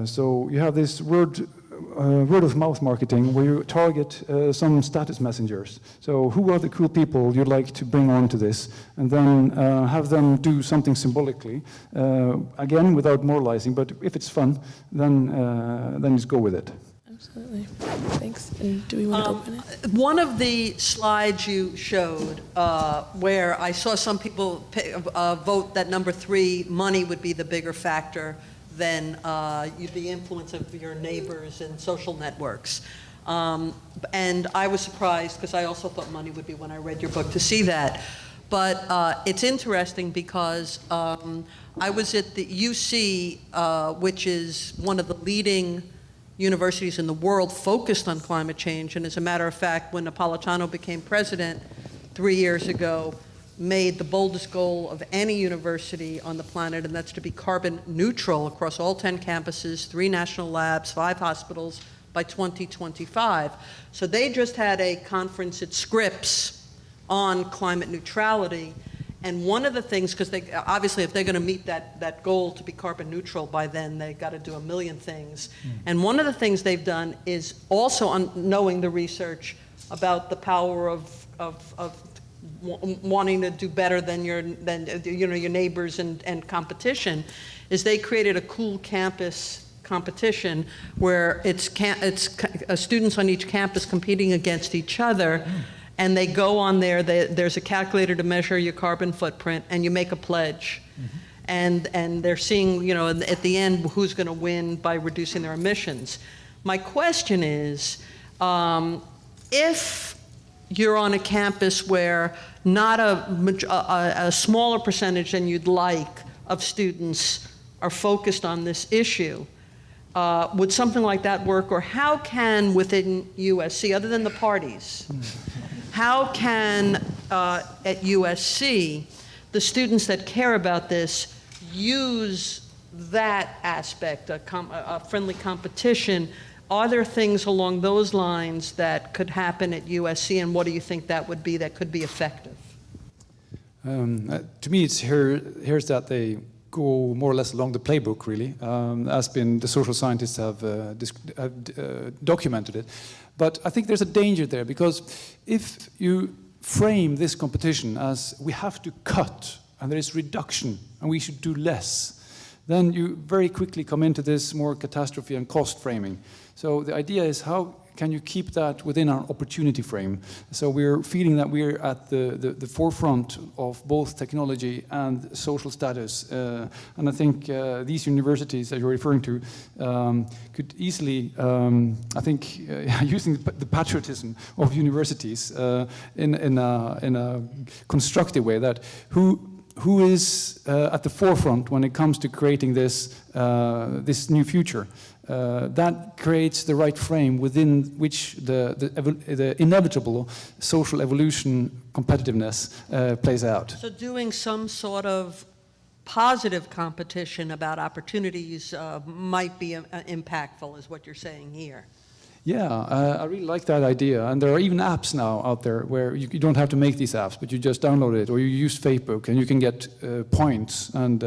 So you have this word of mouth marketing where you target some status messengers. So who are the cool people you'd like to bring on to this, and then have them do something symbolically, again without moralizing, but if it's fun, then just go with it. Absolutely. Thanks. And do we want to open it? One of the slides you showed where I saw some people vote that number 3, money would be the bigger factor than the influence of your neighbors and social networks. And I was surprised, because I also thought money would be when I read your book, to see that. But it's interesting because I was at the UC, which is one of the leading universities in the world focused on climate change. And as a matter of fact, when Napolitano became president 3 years ago, made the boldest goal of any university on the planet, and that's to be carbon neutral across all 10 campuses, 3 national labs, 5 hospitals by 2025. So they just had a conference at Scripps on climate neutrality. And one of the things, because they obviously if they're going to meet that goal to be carbon neutral by then, they've got to do a million things. And one of the things they've done is also knowing the research about the power of wanting to do better than your neighbors and competition, is they created a cool campus competition where it's students on each campus competing against each other, and they go on there. There's a calculator to measure your carbon footprint, and you make a pledge, and they're seeing at the end who's going to win by reducing their emissions. My question is, if you're on a campus where not a smaller percentage than you'd like of students are focused on this issue, would something like that work? Or how can, within USC, other than the parties, how can, at USC, the students that care about this use that aspect, a friendly competition? Are there things along those lines that could happen at USC, and what do you think that would be that could be effective? To me, it's here's that they go more or less along the playbook, really. Espen, the social scientists have documented it. But I think there's a danger there, because if you frame this competition as we have to cut, and there is reduction, and we should do less, then you very quickly come into this more catastrophe and cost framing. So the idea is, how can you keep that within our opportunity frame? So we're feeling that we're at the forefront of both technology and social status. And I think these universities that you're referring to could easily, I think, using the patriotism of universities in a constructive way, that who is at the forefront when it comes to creating this new future. That creates the right frame within which the inevitable social evolution competitiveness plays out. So doing some sort of positive competition about opportunities might be impactful, is what you're saying here. Yeah, I really like that idea. And there are even apps now out there where you don't have to make these apps, but you just download it, or you use Facebook, and you can get points, and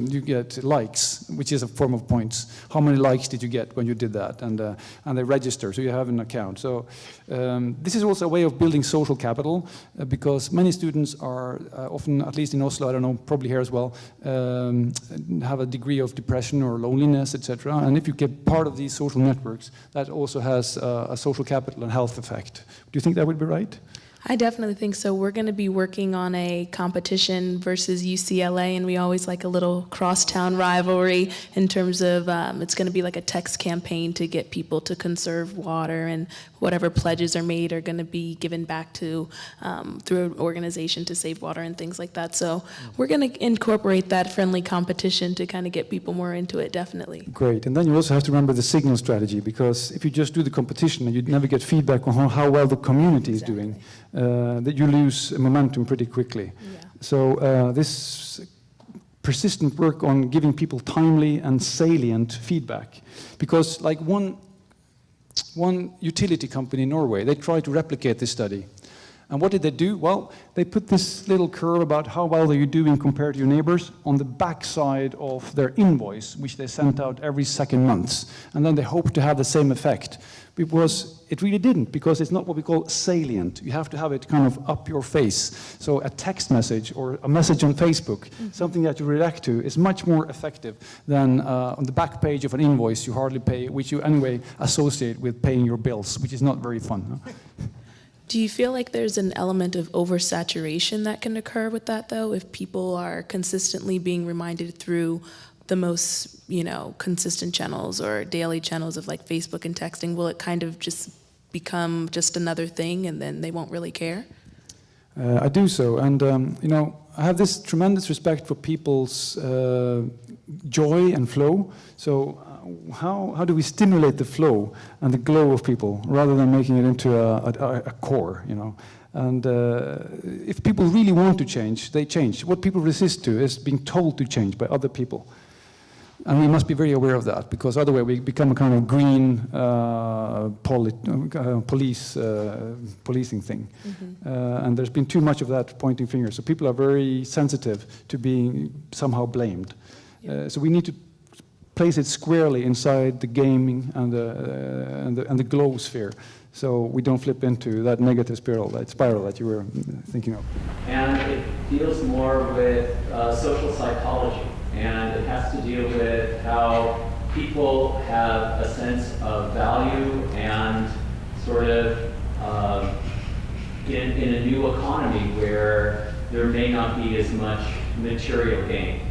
you get likes, which is a form of points. How many likes did you get when you did that? And they register, so you have an account. So this is also a way of building social capital, because many students are often, at least in Oslo, I don't know, probably here as well, have a degree of depression or loneliness, etc. And if you get part of these social networks, that also has a social capital and health effect. Do you think that would be right? I definitely think so. We're going to be working on a competition versus UCLA, and we always like a little crosstown rivalry in terms of it's going to be like a text campaign to get people to conserve water, and whatever pledges are made are going to be given back to through an organization to save water and things like that. So we're going to incorporate that friendly competition to kind of get people more into it, definitely. Great. And then you also have to remember the signal strategy, because if you just do the competition and you never get feedback on how well the community is doing, that you lose momentum pretty quickly. Yeah. So this persistent work on giving people timely and salient feedback, because like one utility company in Norway, they tried to replicate this study. And what did they do? Well, they put this little curve about how well are you doing compared to your neighbors on the backside of their invoice, which they sent out every second month. And then they hoped to have the same effect. Because it really didn't, because it's not what we call salient. You have to have it kind of up your face. So a text message or a message on Facebook, something that you react to, is much more effective than on the back page of an invoice you hardly pay, which you anyway associate with paying your bills, which is not very fun. Huh? Do you feel like there's an element of oversaturation that can occur with that, though, if people are consistently being reminded through the most, consistent channels or daily channels of like Facebook and texting? Will it kind of just become just another thing and then they won't really care? I do so, and I have this tremendous respect for people's joy and flow. So how do we stimulate the flow and the glow of people rather than making it into a core, And if people really want to change, they change. What people resist to is being told to change by other people. And we must be very aware of that, because otherwise we become a kind of green policing thing. And there's been too much of that pointing fingers. So people are very sensitive to being somehow blamed. So we need to place it squarely inside the gaming and the glow sphere, so we don't flip into that negative spiral that you were thinking of. And it deals more with social psychology, and it has to deal with how people have a sense of value and sort of in a new economy where there may not be as much material gain.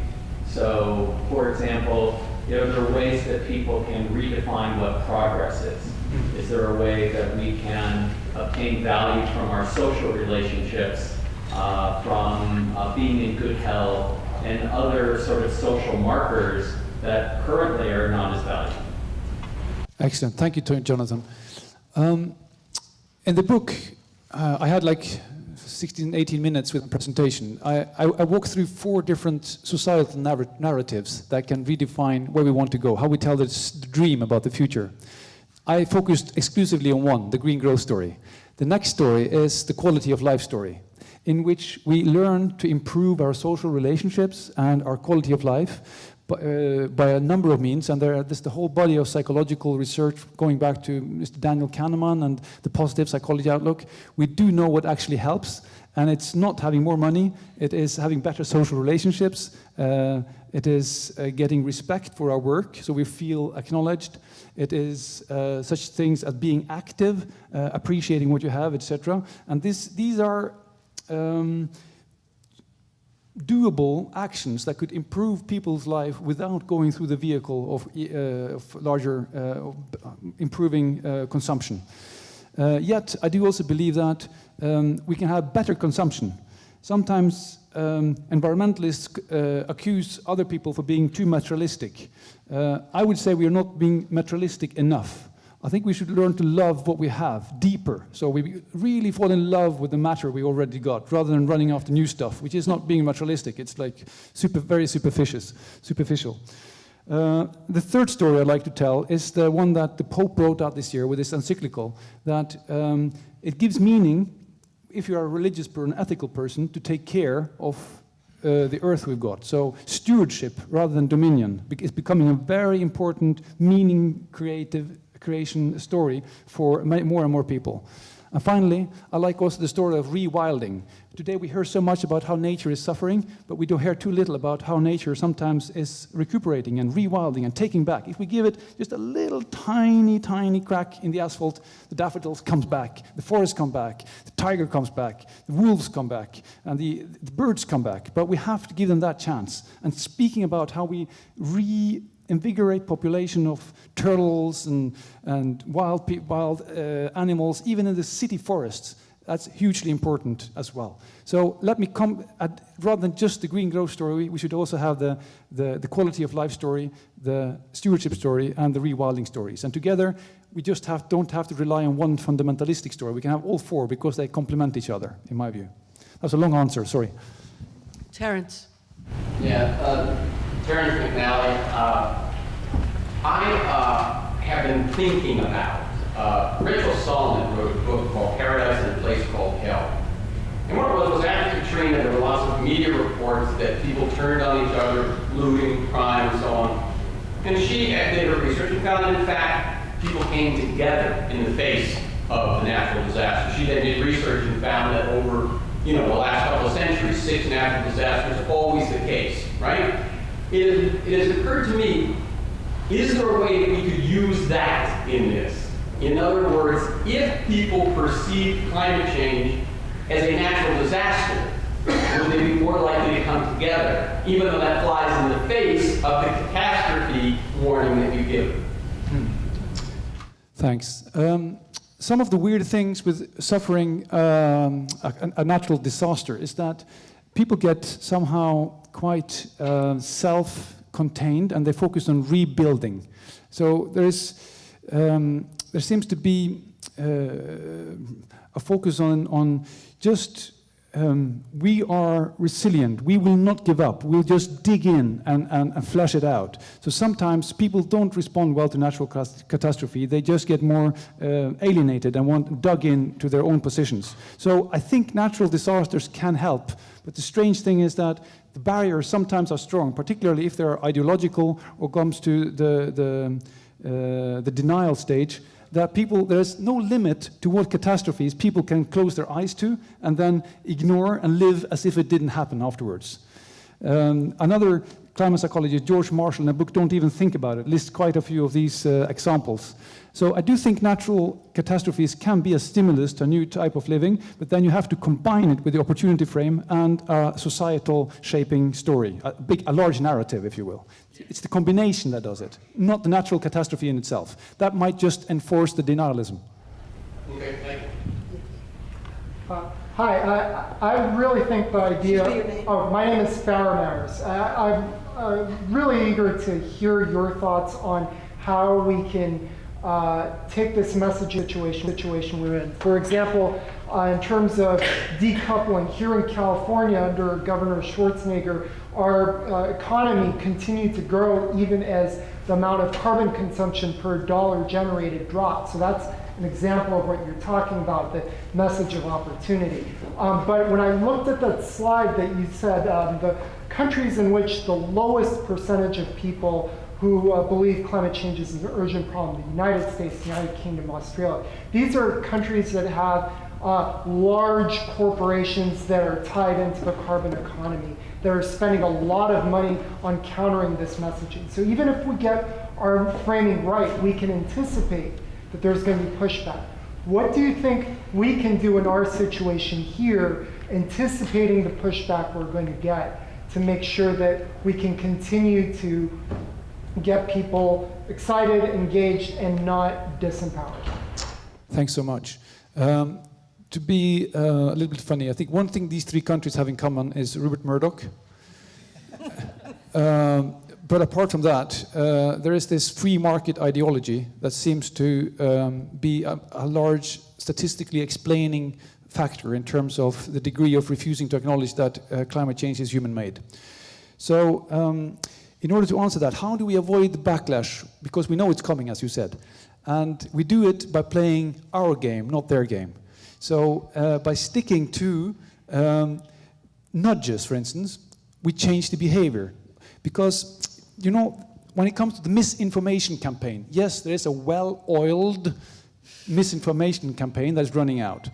So, for example, there are ways that people can redefine what progress is. Is there a way that we can obtain value from our social relationships, from being in good health, and other sort of social markers that currently are not as valuable? Excellent. Thank you, Jonathan. In the book, I had like 16, 18 minutes with the presentation. I walked through 4 different societal narratives that can redefine where we want to go, how we tell the dream about the future. I focused exclusively on one, the green growth story. The next story is the quality of life story, in which we learn to improve our social relationships and our quality of life by a number of means, and there's the whole body of psychological research going back to Mr. Daniel Kahneman and the positive psychology outlook. We do know what actually helps, and it's not having more money, it is having better social relationships, it is getting respect for our work, so we feel acknowledged. It is such things as being active, appreciating what you have, etc. And these are doable actions that could improve people's life without going through the vehicle of larger improving consumption. Yet I do also believe that we can have better consumption. Sometimes environmentalists accuse other people for being too materialistic. I would say we are not being materialistic enough. I think we should learn to love what we have deeper, so we really fall in love with the matter we already got, rather than running after new stuff, which is not being materialistic. It's like very superficial. The third story I'd like to tell is the one that the Pope wrote out this year with his encyclical, that it gives meaning, if you are a religious person, an ethical person, to take care of the earth we've got. So stewardship rather than dominion is becoming a very important meaning creation story for more and more people. And finally, I like also the story of rewilding. Today we hear so much about how nature is suffering, but we don't hear too little about how nature sometimes is recuperating and rewilding and taking back. If we give it just a little tiny, tiny crack in the asphalt, the daffodils comes back, the forest come back, the tiger comes back, the wolves come back, and the birds come back. But we have to give them that chance. And speaking about how we reinvigorate population of turtles and wild animals, even in the city forests, that's hugely important as well. So let me come at, rather than just the green growth story, we should also have the quality of life story, the stewardship story, and the rewilding stories. And together, we just don't have to rely on one fundamentalistic story. We can have all four because they complement each other, in my view. That's a long answer, sorry. Terence. Yeah, Terence McNally. I have been thinking about, Rachel Solomon wrote a book called Paradise in a Place Called Hell. And what it was after Katrina, there were lots of media reports that people turned on each other, looting, crime, and so on. And she did her research and found that, in fact, people came together in the face of the natural disaster. She then did research and found that over the last couple of centuries, 6 natural disasters is always the case, right? It has occurred to me, is there a way that we could use that in this? In other words, if people perceive climate change as a natural disaster, would they be more likely to come together, even though that flies in the face of the catastrophe warning that you give? Thanks. Some of the weird things with suffering a natural disaster is that people get somehow quite self-contained and they focus on rebuilding. So there seems to be a focus on just we are resilient, we will not give up, we'll just dig in and flesh it out. So sometimes people don't respond well to natural catastrophe, they just get more alienated and dug in to their own positions. So I think natural disasters can help, but the strange thing is that the barriers sometimes are strong, particularly if they're ideological or comes to the denial stage, that there's no limit to what catastrophes people can close their eyes to and then ignore and live as if it didn't happen afterwards. Another climate psychologist, George Marshall, in a book, Don't Even Think About It, lists quite a few of these examples. So I do think natural catastrophes can be a stimulus to a new type of living, but then you have to combine it with the opportunity frame and a societal shaping story, a large narrative, if you will. It's the combination that does it, not the natural catastrophe in itself. That might just enforce the denialism. Okay, thank you. Hi, I really think the idea of, my name is Farrah Maris. I'm really eager to hear your thoughts on how we can take this message situation we're in. For example, in terms of decoupling, here in California under Governor Schwarzenegger, our economy continued to grow even as the amount of carbon consumption per dollar generated dropped. So that's an example of what you're talking about, the message of opportunity. But when I looked at that slide that you said, the countries in which the lowest percentage of people who believe climate change is an urgent problem, the United States, the United Kingdom, Australia. These are countries that have large corporations that are tied into the carbon economy, that are spending a lot of money on countering this messaging. So even if we get our framing right, we can anticipate that there's going to be pushback. What do you think we can do in our situation here, anticipating the pushback we're going to get, to make sure that we can continue to get people excited, engaged, and not disempowered? Thanks so much. To be a little bit funny, I think one thing these three countries have in common is Rupert Murdoch. But apart from that, there is this free market ideology that seems to be a large statistically explaining factor in terms of the degree of refusing to acknowledge that climate change is human-made. So in order to answer that, how do we avoid the backlash? Because we know it's coming, as you said. And we do it by playing our game, not their game. So by sticking to nudges, for instance, we change the behavior. Because, you know, when it comes to the misinformation campaign, yes, there is a well-oiled misinformation campaign that's running out.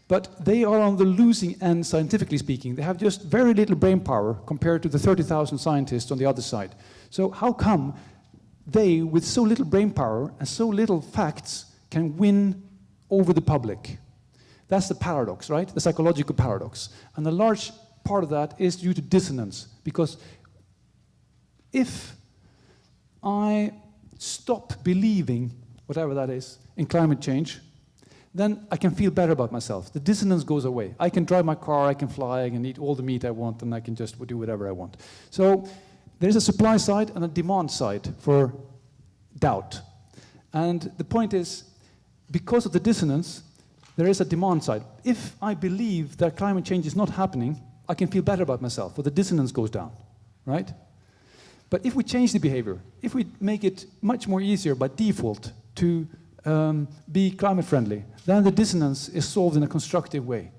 But they are on the losing end, scientifically speaking. They have just very little brain power compared to the 30,000 scientists on the other side. So how come they, with so little brain power and so little facts, can win over the public? That's the paradox, right? The psychological paradox. And a large part of that is due to dissonance. Because if I stop believing, whatever that is, in climate change, then I can feel better about myself. The dissonance goes away. I can drive my car, I can fly, I can eat all the meat I want, and I can just do whatever I want. So there's a supply side and a demand side for doubt. And the point is, because of the dissonance, there is a demand side. If I believe that climate change is not happening, I can feel better about myself, or the dissonance goes down, right? But if we change the behavior, if we make it much more easier by default to be climate friendly, then the dissonance is solved in a constructive way.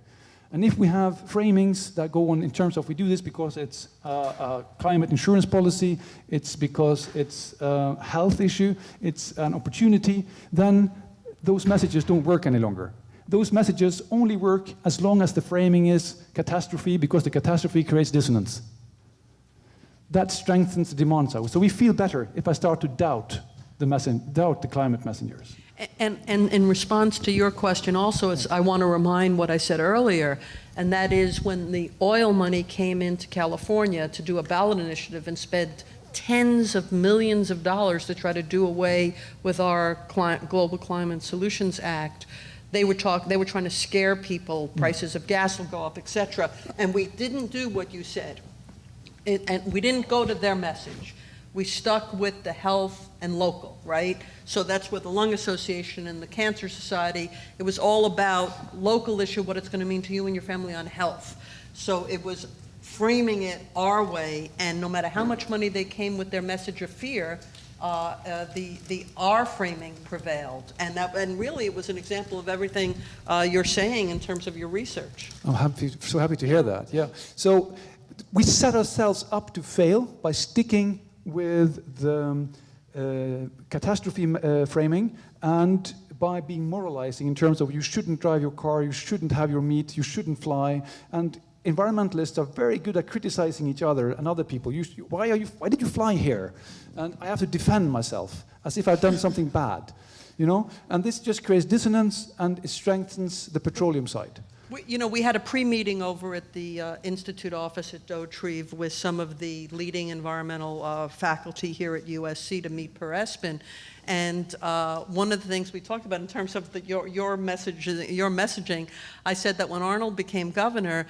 And if we have framings that go on in terms of we do this because it's a climate insurance policy, it's because it's a health issue, it's an opportunity, then those messages don't work any longer. Those messages only work as long as the framing is catastrophe, because the catastrophe creates dissonance. That strengthens the demand side. So we feel better if I start to doubt the climate messengers. And in response to your question also, I want to remind what I said earlier, and that is when the oil money came into California to do a ballot initiative and spent tens of millions of dollars to try to do away with our Global Climate Solutions Act, they were trying to scare people, prices of gas will go up, etc. And we didn't do what you said. And we didn't go to their message. We stuck with the health and local, right? So that's with the Lung Association and the Cancer Society. It was all about local issue, what it's going to mean to you and your family on health. So it was framing it our way, and no matter how much money they came with their message of fear, the our framing prevailed. And really it was an example of everything you're saying in terms of your research. I'm so happy to hear that, yeah. So we set ourselves up to fail by sticking with the catastrophe framing and by being moralizing in terms of you shouldn't drive your car, you shouldn't have your meat, you shouldn't fly. And environmentalists are very good at criticizing each other and other people. Why did you fly here? And I have to defend myself as if I've done something bad, you know? And this just creates dissonance and it strengthens the petroleum side. We had a pre-meeting over at the Institute office at Doe Treve with some of the leading environmental faculty here at USC to meet Per Espen. And one of the things we talked about in terms of your messaging, I said that when Arnold became governor,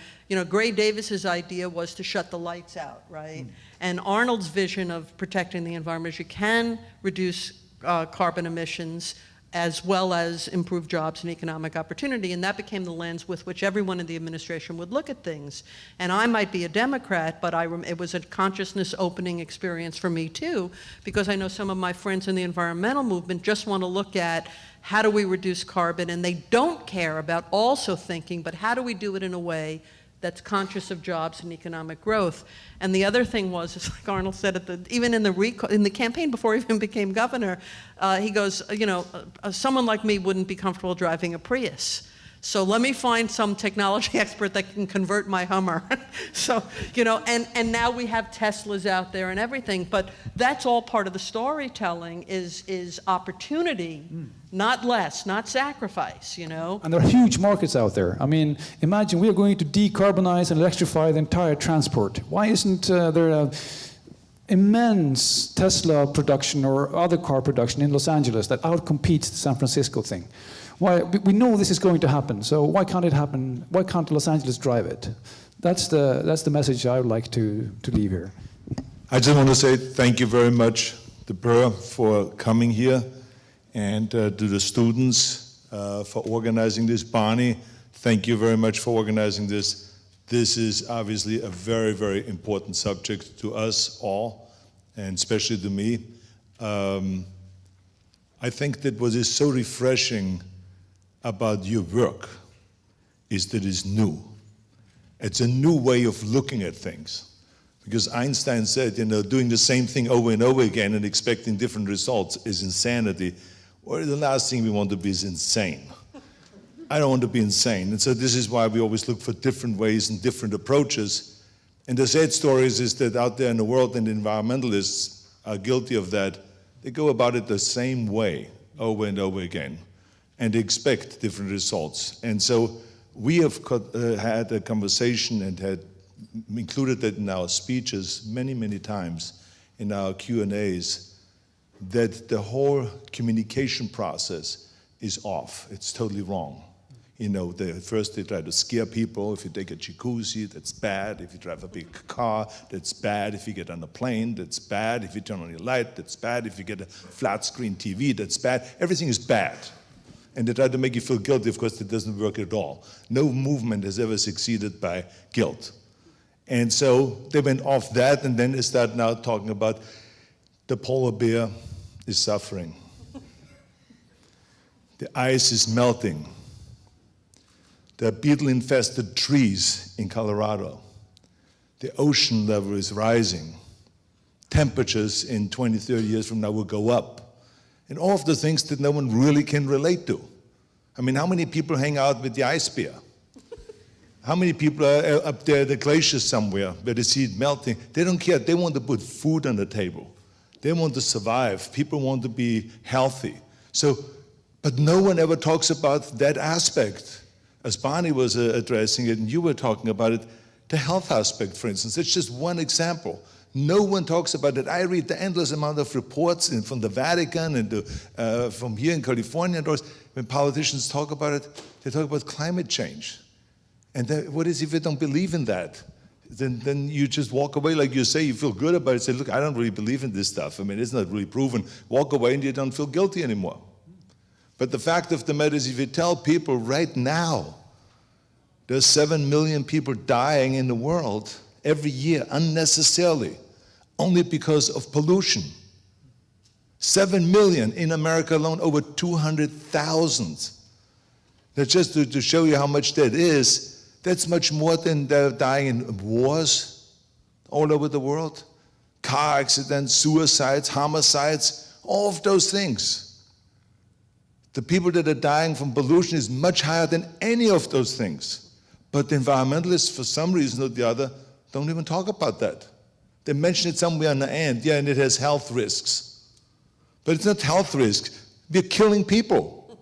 Gray Davis's idea was to shut the lights out, right? And Arnold's vision of protecting the environment is you can reduce carbon emissions as well as improve jobs and economic opportunity, and that became the lens with which everyone in the administration would look at things. And I might be a Democrat, but it was a consciousness opening experience for me too, because I know some of my friends in the environmental movement just want to look at how do we reduce carbon, and they don't care about also thinking, but how do we do it in a way that's conscious of jobs and economic growth. And the other thing was, it's like Arnold said, even in the campaign before he even became governor, he goes, someone like me wouldn't be comfortable driving a Prius. So let me find some technology expert that can convert my Hummer. So, and now we have Teslas out there and everything, but that's all part of the storytelling is opportunity, not less, not sacrifice, And there are huge markets out there. I mean, imagine we are going to decarbonize and electrify the entire transport. Why isn't there a immense Tesla production or other car production in Los Angeles that outcompetes the San Francisco thing? Why, we know this is going to happen, so why can't it happen? Why can't Los Angeles drive it? That's the message I would like to leave here. I just want to say thank you very much to Per for coming here, and to the students for organizing this. Barney, thank you very much for organizing this. This is obviously a very, very important subject to us all, and especially to me. I think that what is so refreshing about your work is that it's new. It's a new way of looking at things. Because Einstein said, you know, doing the same thing over and over again and expecting different results is insanity. Or the last thing we want to be is insane. I don't want to be insane. And so this is why we always look for different ways and different approaches. And the sad story is that out there in the world, and the environmentalists are guilty of that, they go about it the same way over and over again and expect different results. And so we have had a conversation and had included that in our speeches many, many times in our Q&As, that the whole communication process is off. It's totally wrong. You know, first they try to scare people. If you take a jacuzzi, that's bad. If you drive a big car, that's bad. If you get on a plane, that's bad. If you turn on your light, that's bad. If you get a flat screen TV, that's bad. Everything is bad. And they try to make you feel guilty. Of course, it doesn't work at all. No movement has ever succeeded by guilt. And so they went off that, and then they start now talking about the polar bear is suffering. The ice is melting. There are beetle-infested trees in Colorado. The ocean level is rising. Temperatures in 20, 30 years from now will go up. And all of the things that no one really can relate to. I mean, how many people hang out with the ice bear? How many people are up there at the glaciers somewhere where they see it melting? They don't care. They want to put food on the table. They want to survive. People want to be healthy. So, but no one ever talks about that aspect. As Barney was addressing it and you were talking about it, the health aspect, for instance, it's just one example. No one talks about it. I read the endless amount of reports from the Vatican and from here in California. When politicians talk about it, they talk about climate change. And what is if you don't believe in that? Then you just walk away, like you say, you feel good about it, say, look, I don't really believe in this stuff. I mean, it's not really proven. Walk away and you don't feel guilty anymore. But the fact of the matter is, if you tell people right now, there's 7 million people dying in the world every year unnecessarily, only because of pollution. 7 million in America alone, over 200,000. That's just to show you how much that is. That's much more than they're dying in wars all over the world. Car accidents, suicides, homicides, all of those things. The people that are dying from pollution is much higher than any of those things. But the environmentalists, for some reason or the other, don't even talk about that. They mention it somewhere on the end, yeah, and it has health risks. But it's not health risks. We're killing people.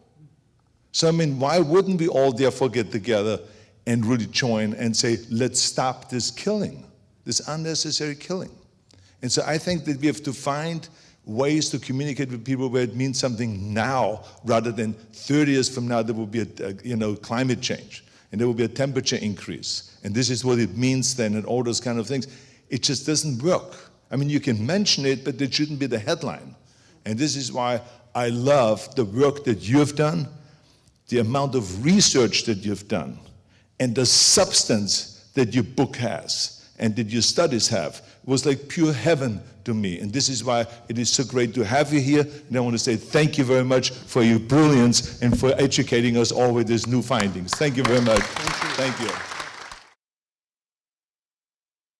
So, I mean, why wouldn't we all therefore get together and really join and say, let's stop this killing, this unnecessary killing? And so I think that we have to find ways to communicate with people where it means something now, rather than 30 years from now there will be a climate change, and there will be a temperature increase. And this is what it means then, and all those kind of things. It just doesn't work. I mean, you can mention it, but it shouldn't be the headline. And this is why I love the work that you've done, the amount of research that you've done, and the substance that your book has and that your studies have. Was like pure heaven to me. And this is why it is so great to have you here. And I want to say thank you very much for your brilliance and for educating us all with these new findings. Thank you very much. Thank you.